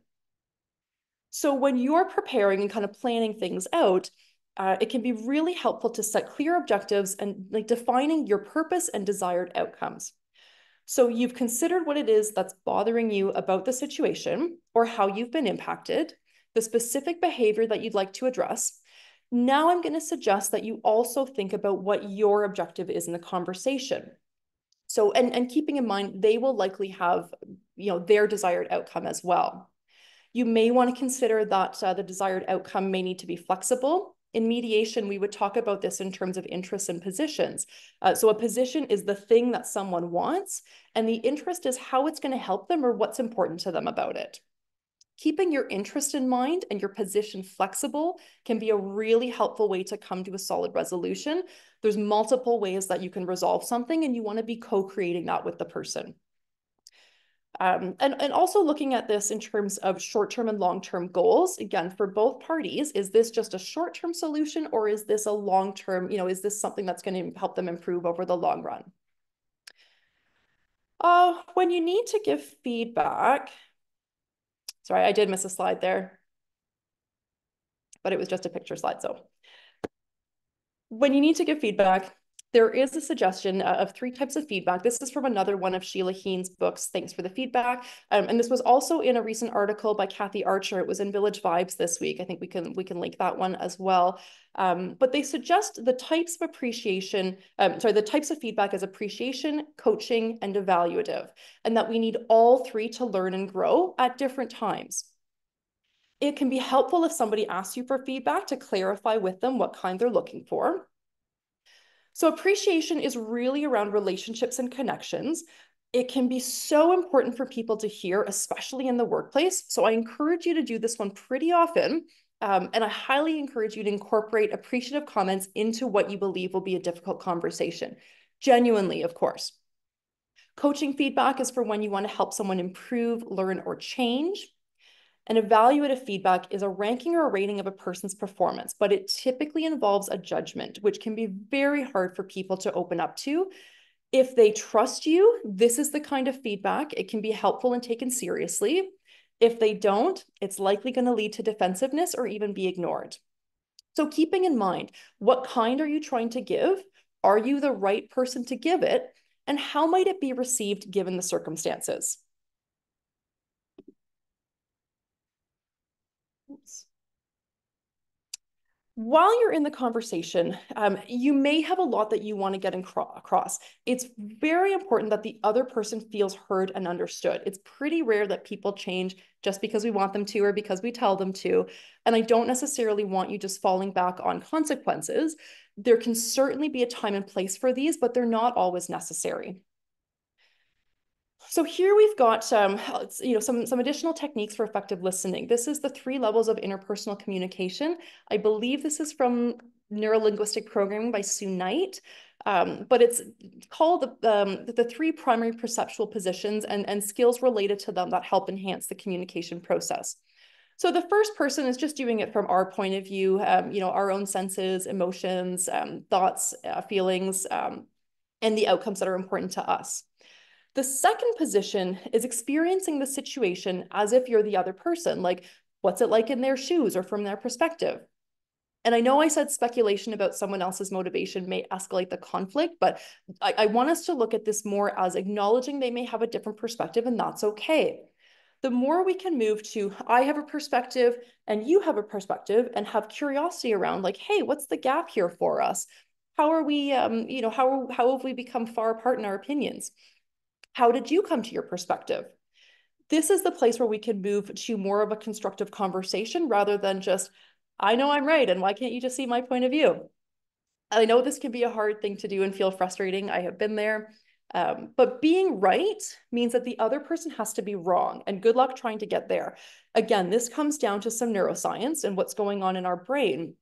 So when you're preparing and kind of planning things out, it can be really helpful to set clear objectives and like defining your purpose and desired outcomes. So you've considered what it is that's bothering you about the situation or how you've been impacted, the specific behavior that you'd like to address. Now I'm going to suggest that you also think about what your objective is in the conversation. So, and keeping in mind, they will likely have, their desired outcome as well. You may want to consider that the desired outcome may need to be flexible. In mediation, we would talk about this in terms of interests and positions. So a position is the thing that someone wants, and the interest is how it's going to help them or what's important to them about it. Keeping your interest in mind and your position flexible can be a really helpful way to come to a solid resolution. There's multiple ways that you can resolve something, and you want to be co-creating that with the person. And also looking at this in terms of short-term and long-term goals, again, for both parties, is this just a short-term solution, or is this a long-term, is this something that's going to help them improve over the long run? When you need to give feedback, sorry, I did miss a slide there, but it was just a picture slide. So when you need to give feedback, there is a suggestion of 3 types of feedback. This is from another one of Sheila Heen's books, Thanks for the Feedback. And this was also in a recent article by Kathy Archer. It was in Village Vibes this week. I think we can link that one as well. But they suggest the types of appreciation, the types of feedback as appreciation, coaching, and evaluative, and that we need all 3 to learn and grow at different times. It can be helpful if somebody asks you for feedback to clarify with them what kind they're looking for. So appreciation is really around relationships and connections. It can be so important for people to hear, especially in the workplace. So I encourage you to do this one pretty often. And I highly encourage you to incorporate appreciative comments into what you believe will be a difficult conversation. Genuinely, of course. Coaching feedback is for when you want to help someone improve, learn, or change. And evaluative feedback is a ranking or a rating of a person's performance, but it typically involves a judgment, which can be very hard for people to open up to. If they trust you, this is the kind of feedback. It can be helpful and taken seriously. If they don't, it's likely going to lead to defensiveness or even be ignored. So keeping in mind, what kind are you trying to give? Are you the right person to give it? And how might it be received given the circumstances? Oops. While you're in the conversation, you may have a lot that you want to get across. It's very important that the other person feels heard and understood. It's pretty rare that people change just because we want them to or because we tell them to. And I don't necessarily want you just falling back on consequences. There can certainly be a time and place for these, but they're not always necessary. So here we've got some additional techniques for effective listening. This is the 3 levels of interpersonal communication. I believe this is from Neurolinguistic Programming by Sue Knight, but it's called the 3 primary perceptual positions and skills related to them that help enhance the communication process. So the first person is just doing it from our point of view, our own senses, emotions, thoughts, feelings, and the outcomes that are important to us. The second position is experiencing the situation as if you're the other person, like what's it like in their shoes or from their perspective. And I know I said speculation about someone else's motivation may escalate the conflict, but I want us to look at this more as acknowledging they may have a different perspective, and that's okay. The more we can move to, I have a perspective and you have a perspective, and have curiosity around like, hey, what's the gap here for us? How are we, how have we become far apart in our opinions? How did you come to your perspective? This is the place where we can move to more of a constructive conversation rather than just, I know I'm right, and why can't you just see my point of view? I know this can be a hard thing to do and feel frustrating. I have been there. But being right means that the other person has to be wrong, and good luck trying to get there. Again, this comes down to some neuroscience and what's going on in our brain.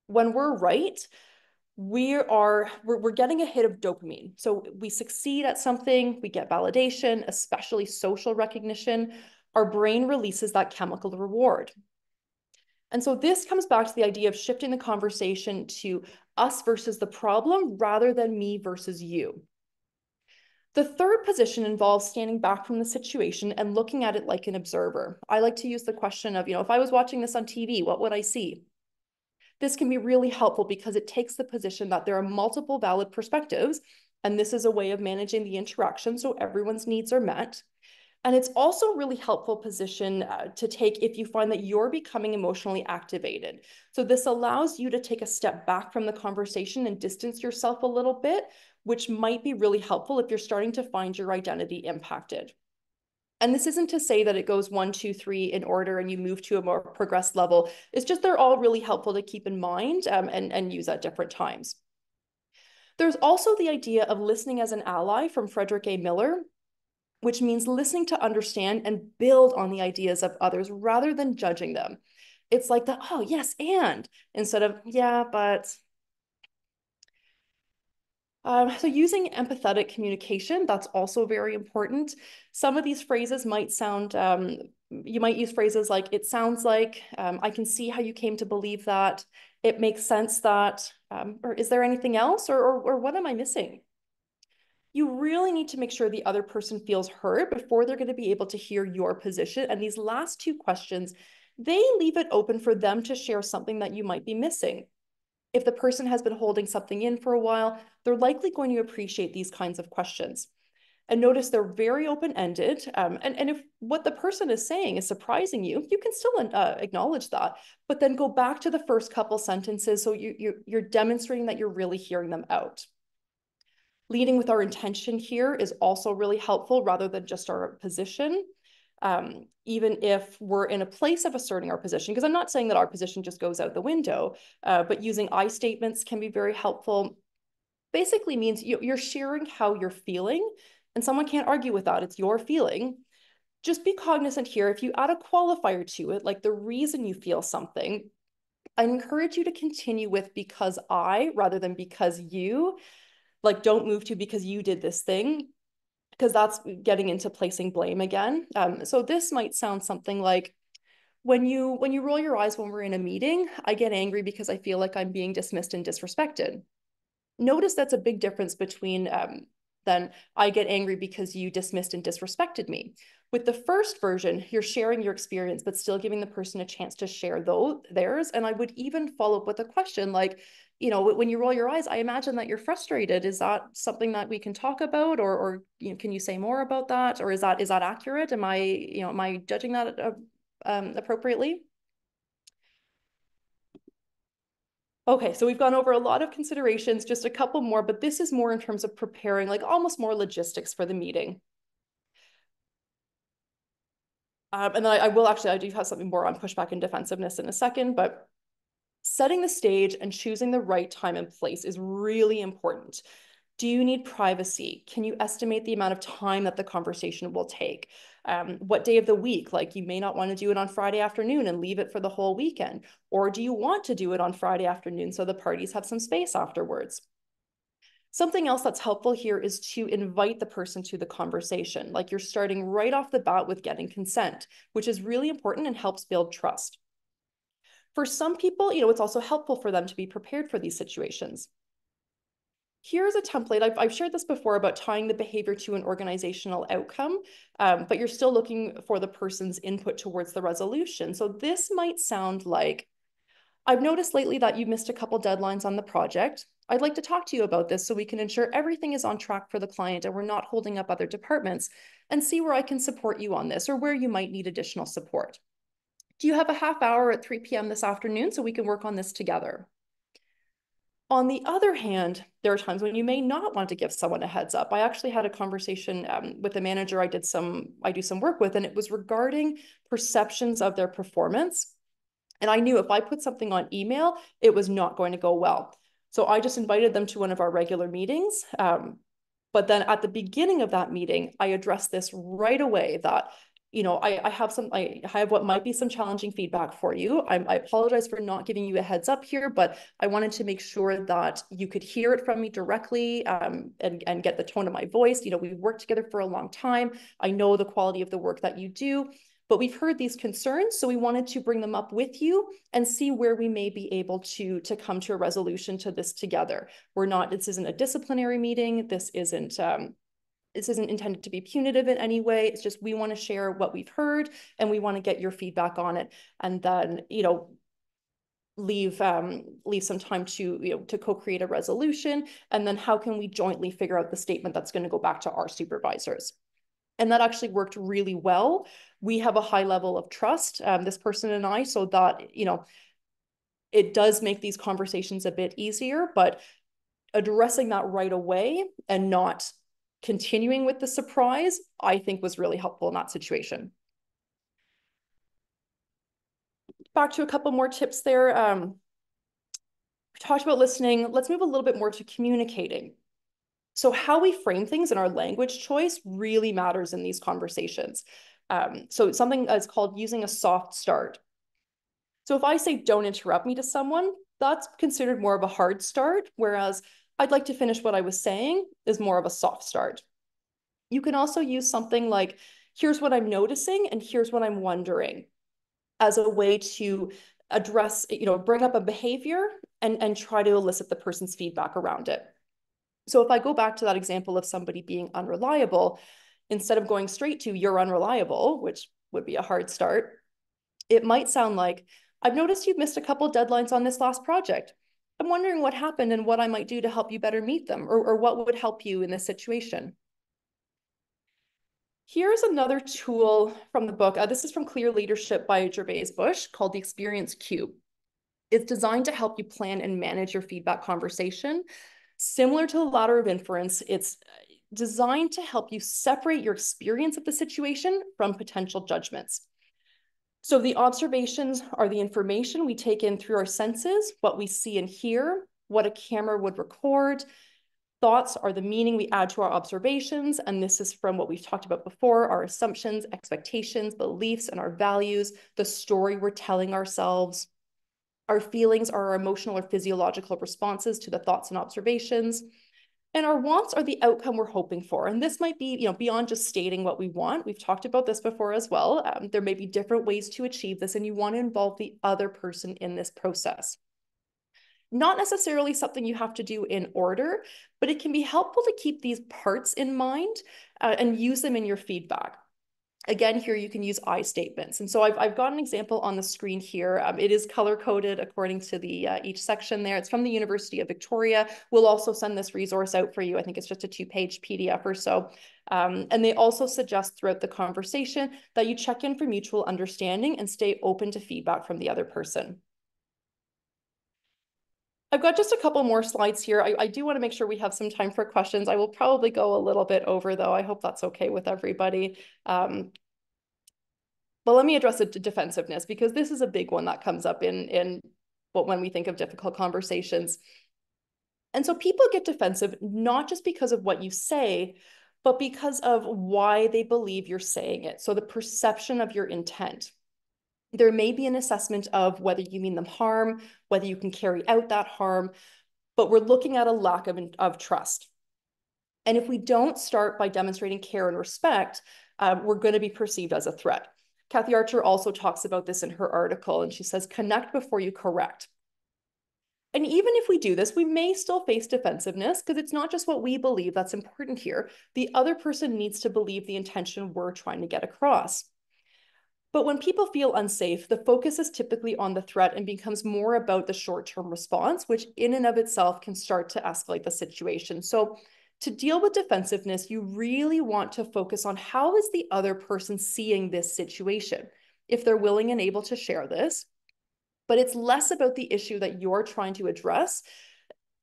When we're right, we're getting a hit of dopamine. So we succeed at something, we get validation, especially social recognition. Our brain releases that chemical reward. And so this comes back to the idea of shifting the conversation to us versus the problem rather than me versus you. The third position involves standing back from the situation and looking at it like an observer. I like to use the question of, if I was watching this on TV, what would I see? This can be really helpful because it takes the position that there are multiple valid perspectives, and this is a way of managing the interaction so everyone's needs are met. And it's also a really helpful position to take if you find that you're becoming emotionally activated. So this allows you to take a step back from the conversation and distance yourself a little bit, which might be really helpful if you're starting to find your identity impacted. And this isn't to say that it goes 1, 2, 3 in order and you move to a more progressed level. It's just they're all really helpful to keep in mind and use at different times. There's also the idea of listening as an ally from Frederick A. Miller, which means listening to understand and build on the ideas of others rather than judging them. It's like the, oh, yes, and instead of, yeah, but. So using empathetic communication, that's also very important. Some of these phrases might sound, you might use phrases like, it sounds like, I can see how you came to believe that, it makes sense that, or is there anything else, or what am I missing? You really need to make sure the other person feels heard before they're going to be able to hear your position. And these last two questions, they leave it open for them to share something that you might be missing. If the person has been holding something in for a while, they're likely going to appreciate these kinds of questions. And notice they're very open-ended. And if what the person is saying is surprising you, you can still acknowledge that, but then go back to the first couple sentences so you're demonstrating that you're really hearing them out. Leading with our intention here is also really helpful rather than just our position. Even if we're in a place of asserting our position, because I'm not saying that our position just goes out the window, but using I statements can be very helpful. Basically means you're sharing how you're feeling, and someone can't argue with that. It's your feeling. Just be cognizant here. If you add a qualifier to it, like the reason you feel something, I encourage you to continue with because I rather than because you. Like, don't move to because you did this thing, because that's getting into placing blame again. So this might sound something like, when you roll your eyes when we're in a meeting, I get angry because I feel like I'm being dismissed and disrespected. Notice that's a big difference between then I get angry because you dismissed and disrespected me. With the first version, you're sharing your experience, but still giving the person a chance to share theirs. And I would even follow up with a question like, you know, when you roll your eyes, I imagine that you're frustrated. Is that something that we can talk about, or you know, can you say more about that, or is that accurate? Am I judging that appropriately? Okay, so we've gone over a lot of considerations, just a couple more, but this is more in terms of preparing, like almost more logistics for the meeting. And then I do have something more on pushback and defensiveness in a second, but setting the stage and choosing the right time and place is really important. Do you need privacy? Can you estimate the amount of time that the conversation will take? What day of the week? Like, you may not want to do it on Friday afternoon and leave it for the whole weekend. Or do you want to do it on Friday afternoon so the parties have some space afterwards? Something else that's helpful here is to invite the person to the conversation. Like, you're starting right off the bat with getting consent, which is really important and helps build trust. For some people, you know, it's also helpful for them to be prepared for these situations. Here's a template. I've shared this before about tying the behavior to an organizational outcome, but you're still looking for the person's input towards the resolution. So this might sound like, I've noticed lately that you missed a couple deadlines on the project. I'd like to talk to you about this so we can ensure everything is on track for the client and we're not holding up other departments, and see where I can support you on this or where you might need additional support. Do you have a half hour at 3 p.m. this afternoon so we can work on this together? On the other hand, there are times when you may not want to give someone a heads up. I actually had a conversation with a manager I do some work with, and it was regarding perceptions of their performance. And I knew if I put something on email, it was not going to go well. So I just invited them to one of our regular meetings. But then at the beginning of that meeting, I addressed this right away that, you know, I have what might be some challenging feedback for you. I apologize for not giving you a heads up here, but I wanted to make sure that you could hear it from me directly and get the tone of my voice. You know, we've worked together for a long time. I know the quality of the work that you do, but we've heard these concerns, so we wanted to bring them up with you and see where we may be able to come to a resolution to this together. This isn't a disciplinary meeting. This isn't intended to be punitive in any way. It's just, we want to share what we've heard and we want to get your feedback on it. And then, you know, leave some time to, you know, to co-create a resolution. And then how can we jointly figure out the statement that's going to go back to our supervisors? And that actually worked really well. We have a high level of trust, this person and I, so that, it does make these conversations a bit easier, but addressing that right away and not continuing with the surprise, I think was really helpful in that situation. Back to a couple more tips there. We talked about listening. Let's move a little bit more to communicating. So how we frame things and our language choice really matters in these conversations. So something is called using a soft start. So if I say, don't interrupt me to someone, that's considered more of a hard start, whereas I'd like to finish what I was saying is more of a soft start. You can also use something like, here's what I'm noticing and here's what I'm wondering, as a way to address, bring up a behavior and try to elicit the person's feedback around it. So if I go back to that example of somebody being unreliable, instead of going straight to you're unreliable, which would be a hard start, it might sound like, I've noticed you've missed a couple deadlines on this last project. I'm wondering what happened and what I might do to help you better meet them, or what would help you in this situation. Here's another tool from the book. This is from Clear Leadership by Gervais Bush, called the Experience Cube. It's designed to help you plan and manage your feedback conversation. Similar to the ladder of inference, it's designed to help you separate your experience of the situation from potential judgments. So the observations are the information we take in through our senses, what we see and hear, what a camera would record. Thoughts are the meaning we add to our observations, and this is from what we've talked about before, our assumptions, expectations, beliefs, and our values, the story we're telling ourselves. Our feelings are our emotional or physiological responses to the thoughts and observations. And our wants are the outcome we're hoping for. And this might be, beyond just stating what we want. We've talked about this before as well. There may be different ways to achieve this, and you want to involve the other person in this process. Not necessarily something you have to do in order, but it can be helpful to keep these parts in mind and use them in your feedback. Again, here you can use I statements. And so I've got an example on the screen here. It is color-coded according to the each section there. It's from the University of Victoria. We'll also send this resource out for you. I think it's just a 2-page PDF or so. And they also suggest throughout the conversation that you check in for mutual understanding and stay open to feedback from the other person. I've got just a couple more slides here. I do want to make sure we have some time for questions. I will probably go a little bit over, though. I hope that's okay with everybody. But let me address the defensiveness, because this is a big one that comes up when we think of difficult conversations. And so people get defensive not just because of what you say, but because of why they believe you're saying it. So the perception of your intent. There may be an assessment of whether you mean them harm, whether you can carry out that harm, but we're looking at a lack of trust. And if we don't start by demonstrating care and respect, we're going to be perceived as a threat. Kathy Archer also talks about this in her article, and she says, connect before you correct. And even if we do this, we may still face defensiveness, because it's not just what we believe that's important here. The other person needs to believe the intention we're trying to get across. But when people feel unsafe, the focus is typically on the threat and becomes more about the short-term response, which in and of itself can start to escalate the situation. So to deal with defensiveness, you really want to focus on how is the other person seeing this situation, if they're willing and able to share this. But it's less about the issue that you're trying to address.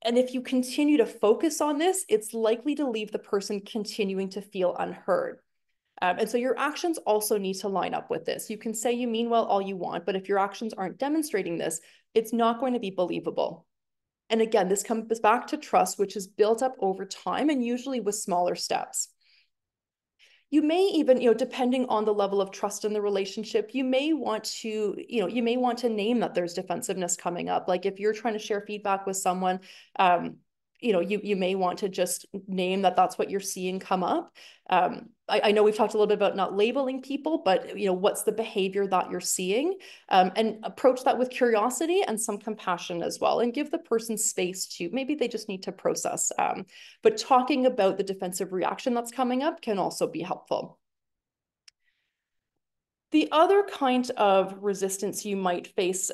And if you continue to focus on this, it's likely to leave the person continuing to feel unheard. And so your actions also need to line up with this. You can say you mean well all you want, but if your actions aren't demonstrating this, it's not going to be believable. And again, this comes back to trust, which is built up over time and usually with smaller steps. You may even, depending on the level of trust in the relationship, you may want to name that there's defensiveness coming up. Like if you're trying to share feedback with someone, you may want to just name that that's what you're seeing come up. I know we've talked a little bit about not labeling people, but what's the behavior that you're seeing, and approach that with curiosity and some compassion as well, and give the person space to, maybe they just need to process. But talking about the defensive reaction that's coming up can also be helpful. The other kind of resistance you might face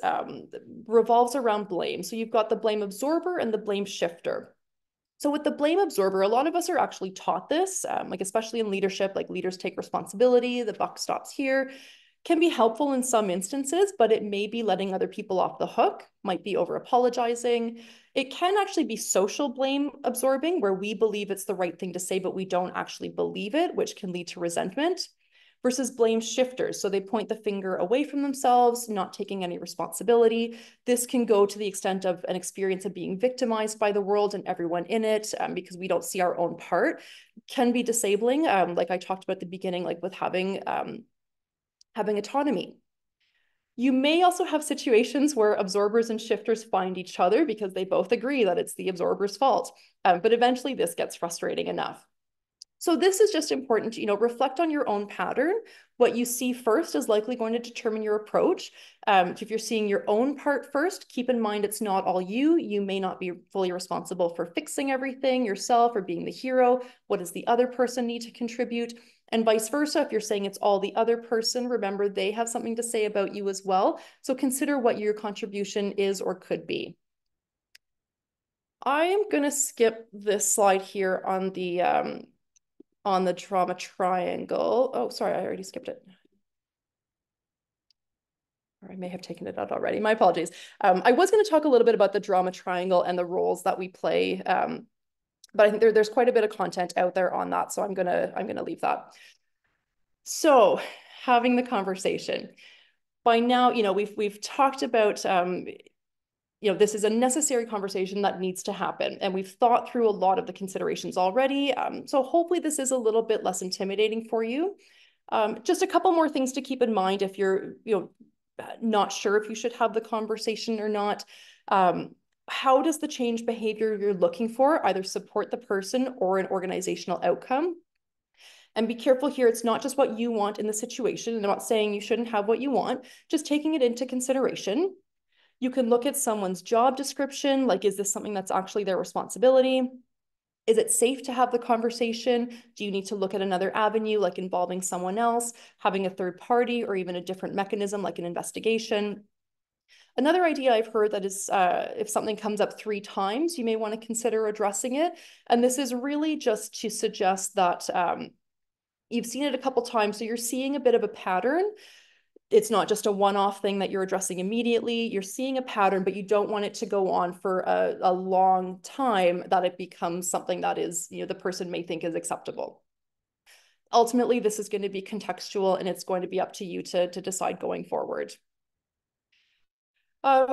revolves around blame. So you've got the blame absorber and the blame shifter. So with the blame absorber, a lot of us are actually taught this, like especially in leadership, like leaders take responsibility, the buck stops here. Can be helpful in some instances, but it may be letting other people off the hook, might be over apologizing. It can actually be social blame absorbing, where we believe it's the right thing to say, but we don't actually believe it, which can lead to resentment. Versus blame shifters. So they point the finger away from themselves, not taking any responsibility. This can go to the extent of an experience of being victimized by the world and everyone in it, because we don't see our own part. Can be disabling, like I talked about at the beginning, like with having autonomy. You may also have situations where absorbers and shifters find each other because they both agree that it's the absorber's fault. But eventually this gets frustrating enough. So this is just important to, reflect on your own pattern. What you see first is likely going to determine your approach. If you're seeing your own part first, keep in mind it's not all you. You may not be fully responsible for fixing everything yourself or being the hero. What does the other person need to contribute? And vice versa, if you're saying it's all the other person, remember they have something to say about you as well. So consider what your contribution is or could be. I am going to skip this slide here on the trauma triangle. Oh, sorry, I already skipped it. Or I may have taken it out already. My apologies. I was going to talk a little bit about the drama triangle and the roles that we play, but I think there's quite a bit of content out there on that, so I'm gonna leave that. So, having the conversation. By now, we've talked about this is a necessary conversation that needs to happen. And we've thought through a lot of the considerations already. So hopefully this is a little bit less intimidating for you. Just a couple more things to keep in mind if you're not sure if you should have the conversation or not. How does the change behavior you're looking for either support the person or an organizational outcome? And be careful here, it's not just what you want in the situation. And I'm not saying you shouldn't have what you want, just taking it into consideration. You can look at someone's job description, like, is this something that's actually their responsibility? Is it safe to have the conversation? Do you need to look at another avenue, like involving someone else, having a third party, or even a different mechanism, like an investigation? Another idea I've heard that is if something comes up 3 times, you may want to consider addressing it. And this is really just to suggest that you've seen it a couple times, so you're seeing a bit of a pattern. It's not just a one-off thing that you're addressing immediately. You're seeing a pattern, but you don't want it to go on for a long time that it becomes something that is, the person may think is acceptable. Ultimately, this is going to be contextual and it's going to be up to you to decide going forward.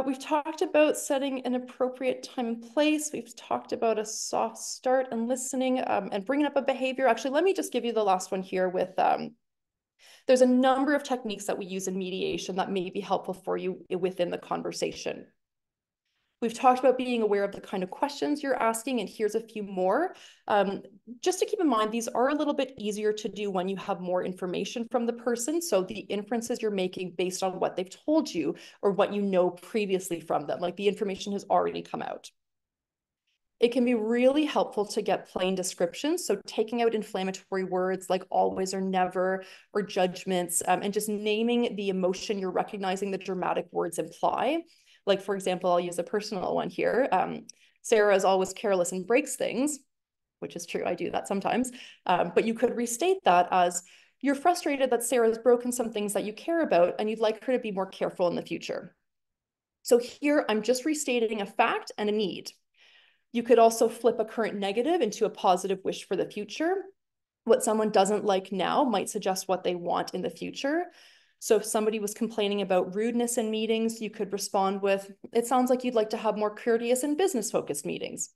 We've talked about setting an appropriate time and place. We've talked about a soft start and listening and bringing up a behavior. Actually, let me just give you the last one here with there's a number of techniques that we use in mediation that may be helpful for you within the conversation. We've talked about being aware of the kind of questions you're asking, and here's a few more. Just to keep in mind, these are a little bit easier to do when you have more information from the person. So the inferences you're making based on what they've told you or what you know previously from them, like the information has already come out. It can be really helpful to get plain descriptions. So taking out inflammatory words like always or never or judgments, and just naming the emotion you're recognizing the dramatic words imply. Like, for example, I'll use a personal one here. Sarah is always careless and breaks things, which is true. I do that sometimes. But you could restate that as, you're frustrated that Sarah's broken some things that you care about and you'd like her to be more careful in the future. So here I'm just restating a fact and a need. You could also flip a current negative into a positive wish for the future. What someone doesn't like now might suggest what they want in the future. So if somebody was complaining about rudeness in meetings, you could respond with, it sounds like you'd like to have more courteous and business-focused meetings.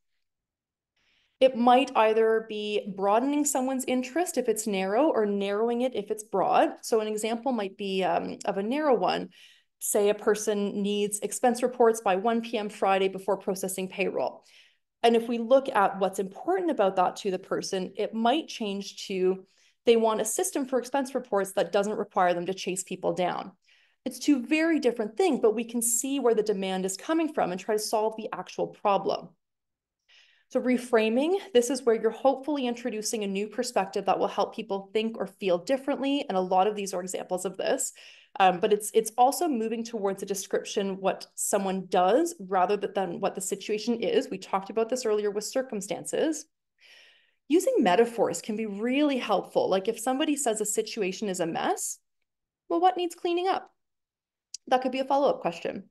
It might either be broadening someone's interest if it's narrow or narrowing it if it's broad. So an example might be of a narrow one. Say a person needs expense reports by 1 p.m. Friday before processing payroll. And if we look at what's important about that to the person, it might change to, they want a system for expense reports that doesn't require them to chase people down. It's 2 very different things, but we can see where the demand is coming from and try to solve the actual problem. So reframing, this is where you're hopefully introducing a new perspective that will help people think or feel differently. And a lot of these are examples of this. But it's also moving towards a description what someone does rather than what the situation is. We talked about this earlier with circumstances. Using metaphors can be really helpful. Like if somebody says a situation is a mess, well, what needs cleaning up? That could be a follow-up question.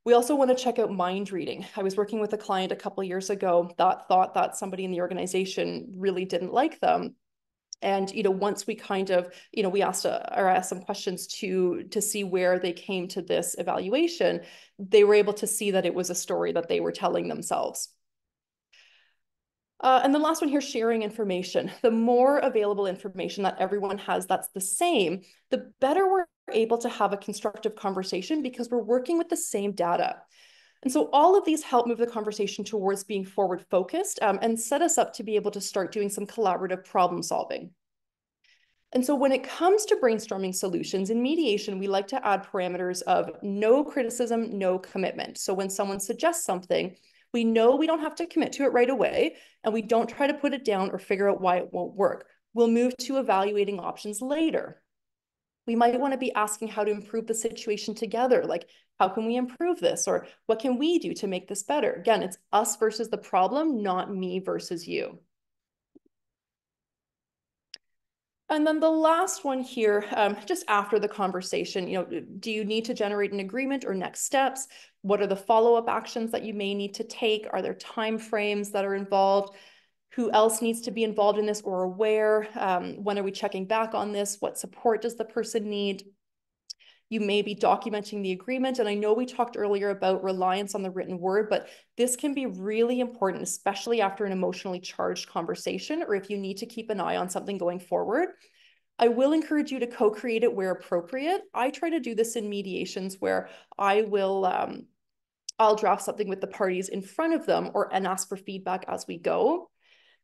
We also want to check out mind reading. I was working with a client a couple of years ago that thought that somebody in the organization really didn't like them. And, once we kind of, we asked some questions to see where they came to this evaluation, they were able to see that it was a story that they were telling themselves. And the last one here, sharing information. The more available information that everyone has that's the same, the better we're able to have a constructive conversation because we're working with the same data. And so all of these help move the conversation towards being forward focused and set us up to be able to start doing some collaborative problem solving. And so when it comes to brainstorming solutions in mediation, we like to add parameters of no criticism, no commitment. So when someone suggests something, we know we don't have to commit to it right away, and we don't try to put it down or figure out why it won't work. We'll move to evaluating options later. We might want to be asking how to improve the situation together, like how can we improve this, or what can we do to make this better? Again, it's us versus the problem, not me versus you. And then the last one here, just after the conversation, do you need to generate an agreement or next steps? What are the follow-up actions that you may need to take? Are there time frames that are involved? Who else needs to be involved in this or aware? When are we checking back on this? What support does the person need? You may be documenting the agreement. And I know we talked earlier about reliance on the written word, but this can be really important, especially after an emotionally charged conversation, or if you need to keep an eye on something going forward. I will encourage you to co-create it where appropriate. I try to do this in mediations where I'll draft something with the parties in front of them and ask for feedback as we go.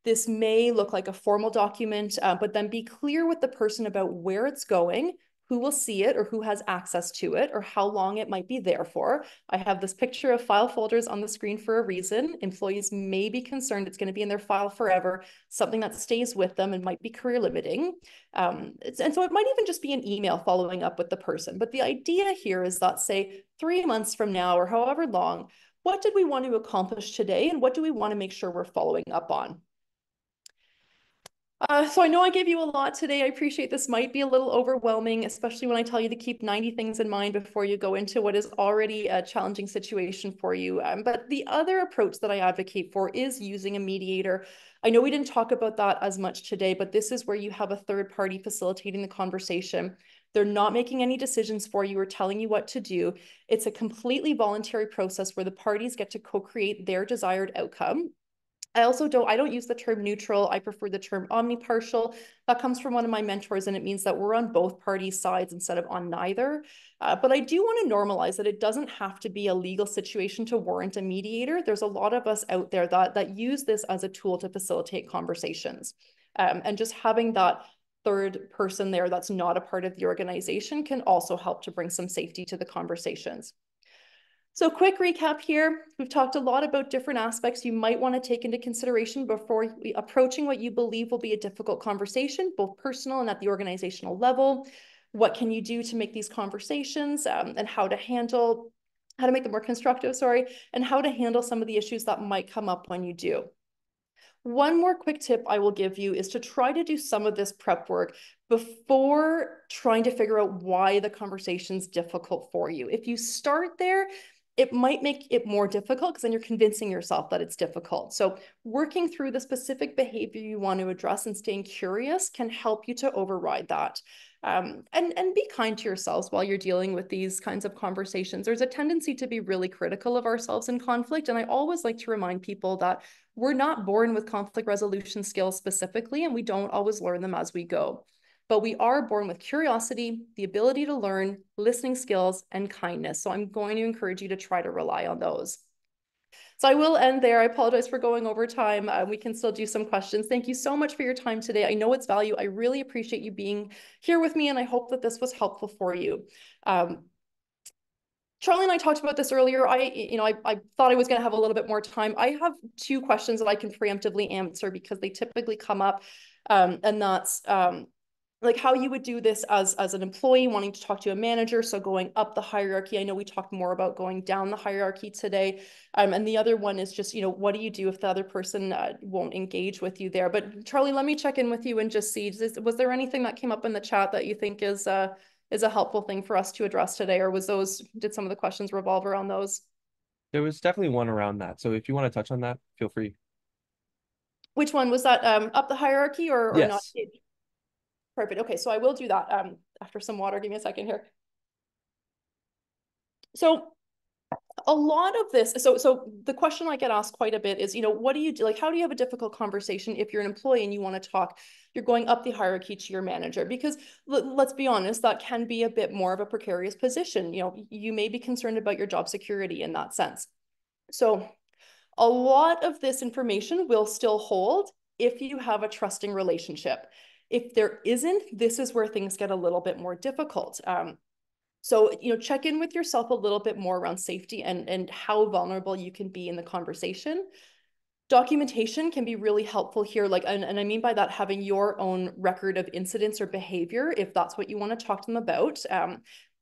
This may look like a formal document, but then be clear with the person about where it's going, who will see it or who has access to it, or how long it might be there for. I have this picture of file folders on the screen for a reason. Employees may be concerned it's going to be in their file forever, something that stays with them and might be career limiting. And so it might even just be an email following up with the person. But the idea here is that, say, 3 months from now or however long, what did we want to accomplish today and what do we want to make sure we're following up on? So I know I gave you a lot today. I appreciate this might be a little overwhelming, especially when I tell you to keep 90 things in mind before you go into what is already a challenging situation for you. But the other approach that I advocate for is using a mediator. I know we didn't talk about that as much today, but this is where you have a third party facilitating the conversation. They're not making any decisions for you or telling you what to do. It's a completely voluntary process where the parties get to co-create their desired outcome. I don't use the term neutral. I prefer the term omnipartial. That comes from one of my mentors, and it means that we're on both parties' sides instead of on neither. But I do want to normalize that it doesn't have to be a legal situation to warrant a mediator. There's a lot of us out there that use this as a tool to facilitate conversations. And just having that third person there that's not a part of the organization can also help to bring some safety to the conversations. So quick recap here. We've talked a lot about different aspects you might want to take into consideration before approaching what you believe will be a difficult conversation, both personal and at the organizational level. What can you do to make these conversations and how to make them more constructive, and how to handle some of the issues that might come up when you do. One more quick tip I will give you is to try to do some of this prep work before trying to figure out why the conversation's difficult for you. If you start there, it might make it more difficult because then you're convincing yourself that it's difficult. So working through the specific behavior you want to address and staying curious can help you to override that. And be kind to yourselves while you're dealing with these kinds of conversations. There's a tendency to be really critical of ourselves in conflict. And I always like to remind people that we're not born with conflict resolution skills specifically, and we don't always learn them as we go. But we are born with curiosity, the ability to learn, listening skills, and kindness. So I'm going to encourage you to try to rely on those. So I will end there. I apologize for going over time. We can still do some questions. Thank you so much for your time today. I know it's value. I really appreciate you being here with me, and I hope that this was helpful for you. Charlie and I talked about this earlier. I thought I was going to have a little bit more time. I have two questions that I can preemptively answer because they typically come up. And that's like how you would do this as an employee wanting to talk to a manager. So going up the hierarchy. I know we talked more about going down the hierarchy today. And the other one is just, what do you do if the other person won't engage with you there? But Charlie, let me check in with you and just see, was there anything that came up in the chat that you think is a helpful thing for us to address today, or did some of the questions revolve around those? There was definitely one around that. So if you want to touch on that, feel free. Which one was that? Up the hierarchy or not? Yes. Perfect. Okay, so I will do that after some water. Give me a second here. So a lot of this, so the question I get asked quite a bit is, what do you do? Like, how do you have a difficult conversation if you're an employee and you want to talk, you're going up the hierarchy to your manager? Because let's be honest, that can be a bit more of a precarious position. You may be concerned about your job security in that sense. So a lot of this information will still hold if you have a trusting relationship. If there isn't, this is where things get a little bit more difficult. So, check in with yourself a little bit more around safety and how vulnerable you can be in the conversation. Documentation can be really helpful here. And I mean by that, having your own record of incidents or behavior, if that's what you want to talk to them about.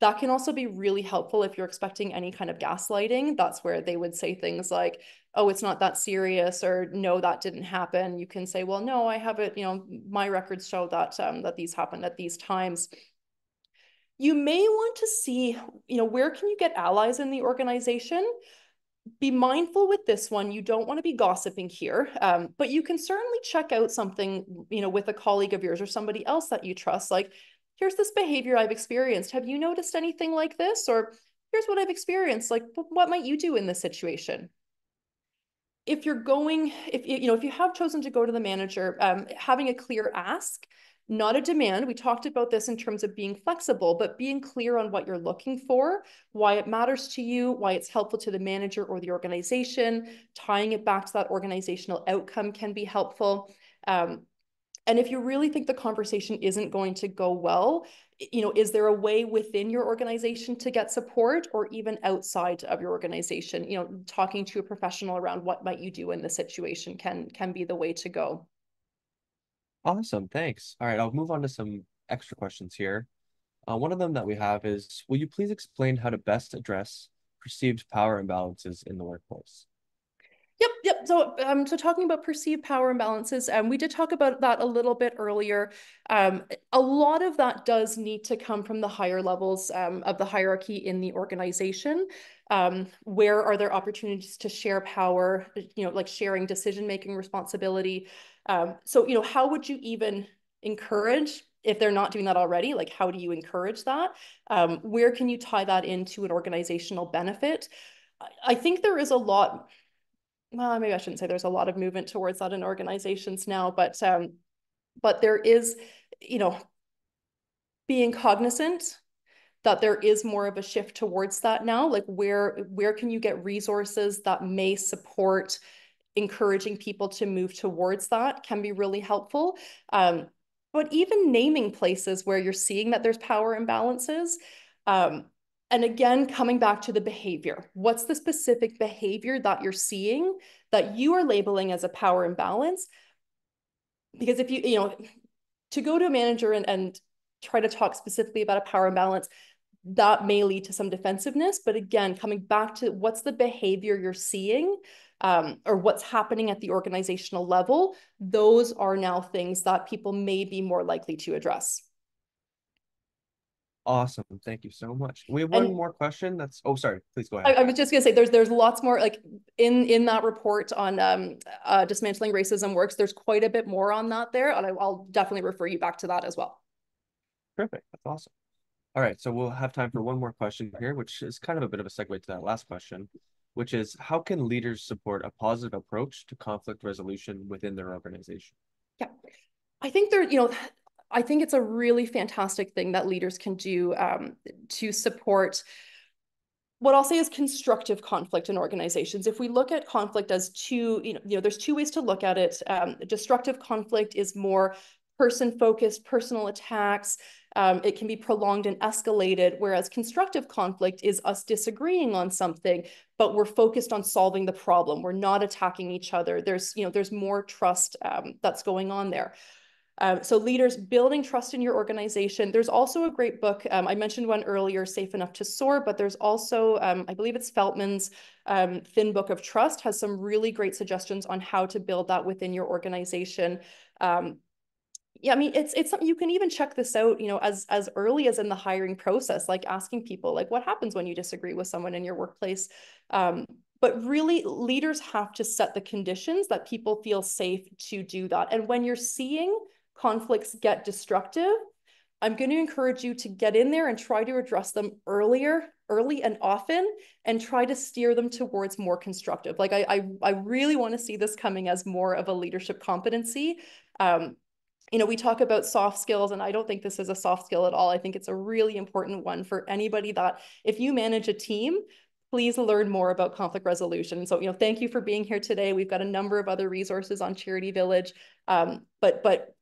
That can also be really helpful if you're expecting any kind of gaslighting. That's where they would say things like, oh, it's not that serious, or no, that didn't happen. You can say, well, no, I have it, my records show that that these happened at these times. You may want to see, where can you get allies in the organization? Be mindful with this one. You don't want to be gossiping here, but you can certainly check out something, with a colleague of yours or somebody else that you trust. Like, here's this behavior I've experienced. Have you noticed anything like this? Or here's what I've experienced. Like, what might you do in this situation? If you have chosen to go to the manager, having a clear ask, not a demand. We talked about this in terms of being flexible, but being clear on what you're looking for, why it matters to you, why it's helpful to the manager or the organization, tying it back to that organizational outcome can be helpful. And if you really think the conversation isn't going to go well, is there a way within your organization to get support, or even outside of your organization? Talking to a professional around what might you do in the situation can be the way to go. Awesome. Thanks. All right, I'll move on to some extra questions here. One of them that we have is, will you please explain how to best address perceived power imbalances in the workplace? Yep. So talking about perceived power imbalances, we did talk about that a little bit earlier. A lot of that does need to come from the higher levels of the hierarchy in the organization. Where are there opportunities to share power, like sharing decision-making responsibility? So, how would you even encourage, if they're not doing that already, like how do you encourage that? Where can you tie that into an organizational benefit? I think there is a lot, well, maybe I shouldn't say there's a lot of movement towards that in organizations now, but there is, being cognizant that there is more of a shift towards that now. Like, where can you get resources that may support encouraging people to move towards that can be really helpful. But even naming places where you're seeing that there's power imbalances. And again, coming back to the behavior. What's the specific behavior that you're seeing that you are labeling as a power imbalance? Because if to go to a manager and try to talk specifically about a power imbalance, that may lead to some defensiveness. But again, coming back to what's the behavior you're seeing, or what's happening at the organizational level, those are now things that people may be more likely to address. Awesome. Thank you so much. We have And one more question. Oh, sorry. Please go ahead. I was just gonna say there's lots more, like in that report on dismantling racism works. There's quite a bit more on that there, and I'll definitely refer you back to that as well. Perfect. That's awesome. All right, so we'll have time for one more question here, which is kind of a bit of a segue to that last question, which is, how can leaders support a positive approach to conflict resolution within their organization? Yeah, I think I think it's a really fantastic thing that leaders can do to support what I'll say is constructive conflict in organizations. If we look at conflict as there's two ways to look at it. Destructive conflict is more person-focused, personal attacks, It can be prolonged and escalated, whereas constructive conflict is us disagreeing on something, but we're focused on solving the problem. We're not attacking each other. There's more trust that's going on there. So leaders building trust in your organization. There's also a great book. I mentioned one earlier, Safe Enough to Soar, but there's also, I believe it's Feltman's Thin Book of Trust, has some really great suggestions on how to build that within your organization. Yeah, I mean, it's something you can even check this out, as early as in the hiring process, like asking people, like, what happens when you disagree with someone in your workplace? But really, leaders have to set the conditions that people feel safe to do that. And when you're seeing conflicts get destructive, I'm going to encourage you to get in there and try to address them early and often, and try to steer them towards more constructive. Like I really want to see this coming as more of a leadership competency. We talk about soft skills, and I don't think this is a soft skill at all. I think it's a really important one for anybody that if you manage a team, please learn more about conflict resolution. So, thank you for being here today. We've got a number of other resources on Charity Village, but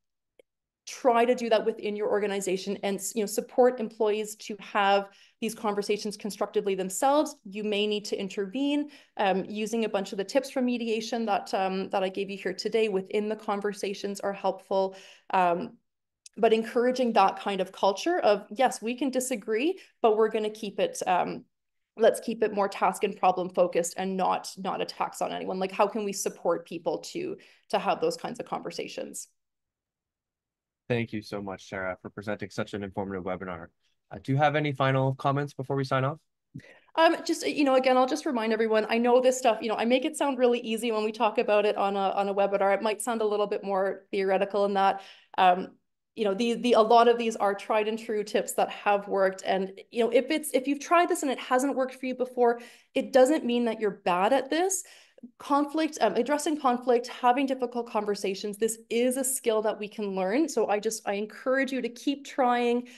try to do that within your organization and support employees to have these conversations constructively themselves. You may need to intervene using a bunch of the tips from mediation that I gave you here today within the conversations are helpful. But encouraging that kind of culture of, yes, we can disagree, but we're going to keep it let's keep it more task and problem focused and not attacks on anyone. Like, how can we support people to have those kinds of conversations? Thank you so much, Sarah, for presenting such an informative webinar. Do you have any final comments before we sign off? Just, again, I'll just remind everyone, I know this stuff, I make it sound really easy when we talk about it on a webinar. It might sound a little bit more theoretical in that, a lot of these are tried and true tips that have worked. And, if you've tried this and it hasn't worked for you before, it doesn't mean that you're bad at this. Addressing conflict, having difficult conversations, this is a skill that we can learn. So I encourage you to keep trying,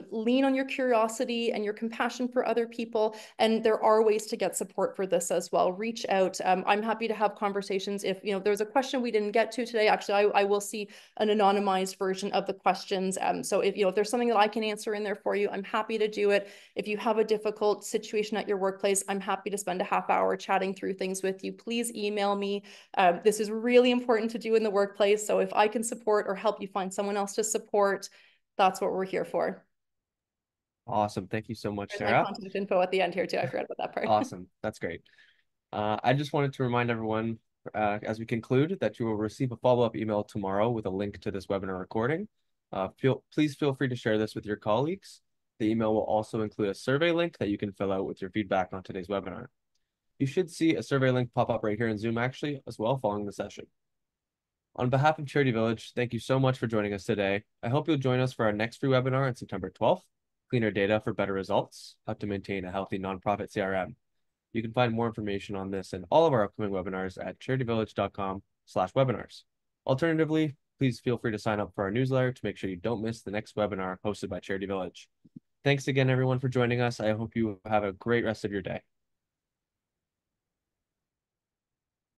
lean on your curiosity and your compassion for other people. And there are ways to get support for this as well. Reach out. I'm happy to have conversations. If, there's a question we didn't get to today, actually, I will see an anonymized version of the questions. So if there's something that I can answer in there for you, I'm happy to do it. If you have a difficult situation at your workplace, I'm happy to spend a half hour chatting through things with you. Please email me. This is really important to do in the workplace. So if I can support or help you find someone else to support, that's what we're here for. Awesome. Thank you so much, There's Sarah. my contact info at the end here too. I forgot about that part. Awesome. That's great. I just wanted to remind everyone, as we conclude, that you will receive a follow-up email tomorrow with a link to this webinar recording. Please feel free to share this with your colleagues. The email will also include a survey link that you can fill out with your feedback on today's webinar. You should see a survey link pop up right here in Zoom actually as well following the session. On behalf of Charity Village, thank you so much for joining us today. I hope you'll join us for our next free webinar on September 12th, Cleaner Data for Better Results, How to Maintain a Healthy Nonprofit CRM. You can find more information on this and all of our upcoming webinars at charityvillage.com/webinars. Alternatively, please feel free to sign up for our newsletter to make sure you don't miss the next webinar hosted by Charity Village. Thanks again, everyone, for joining us. I hope you have a great rest of your day.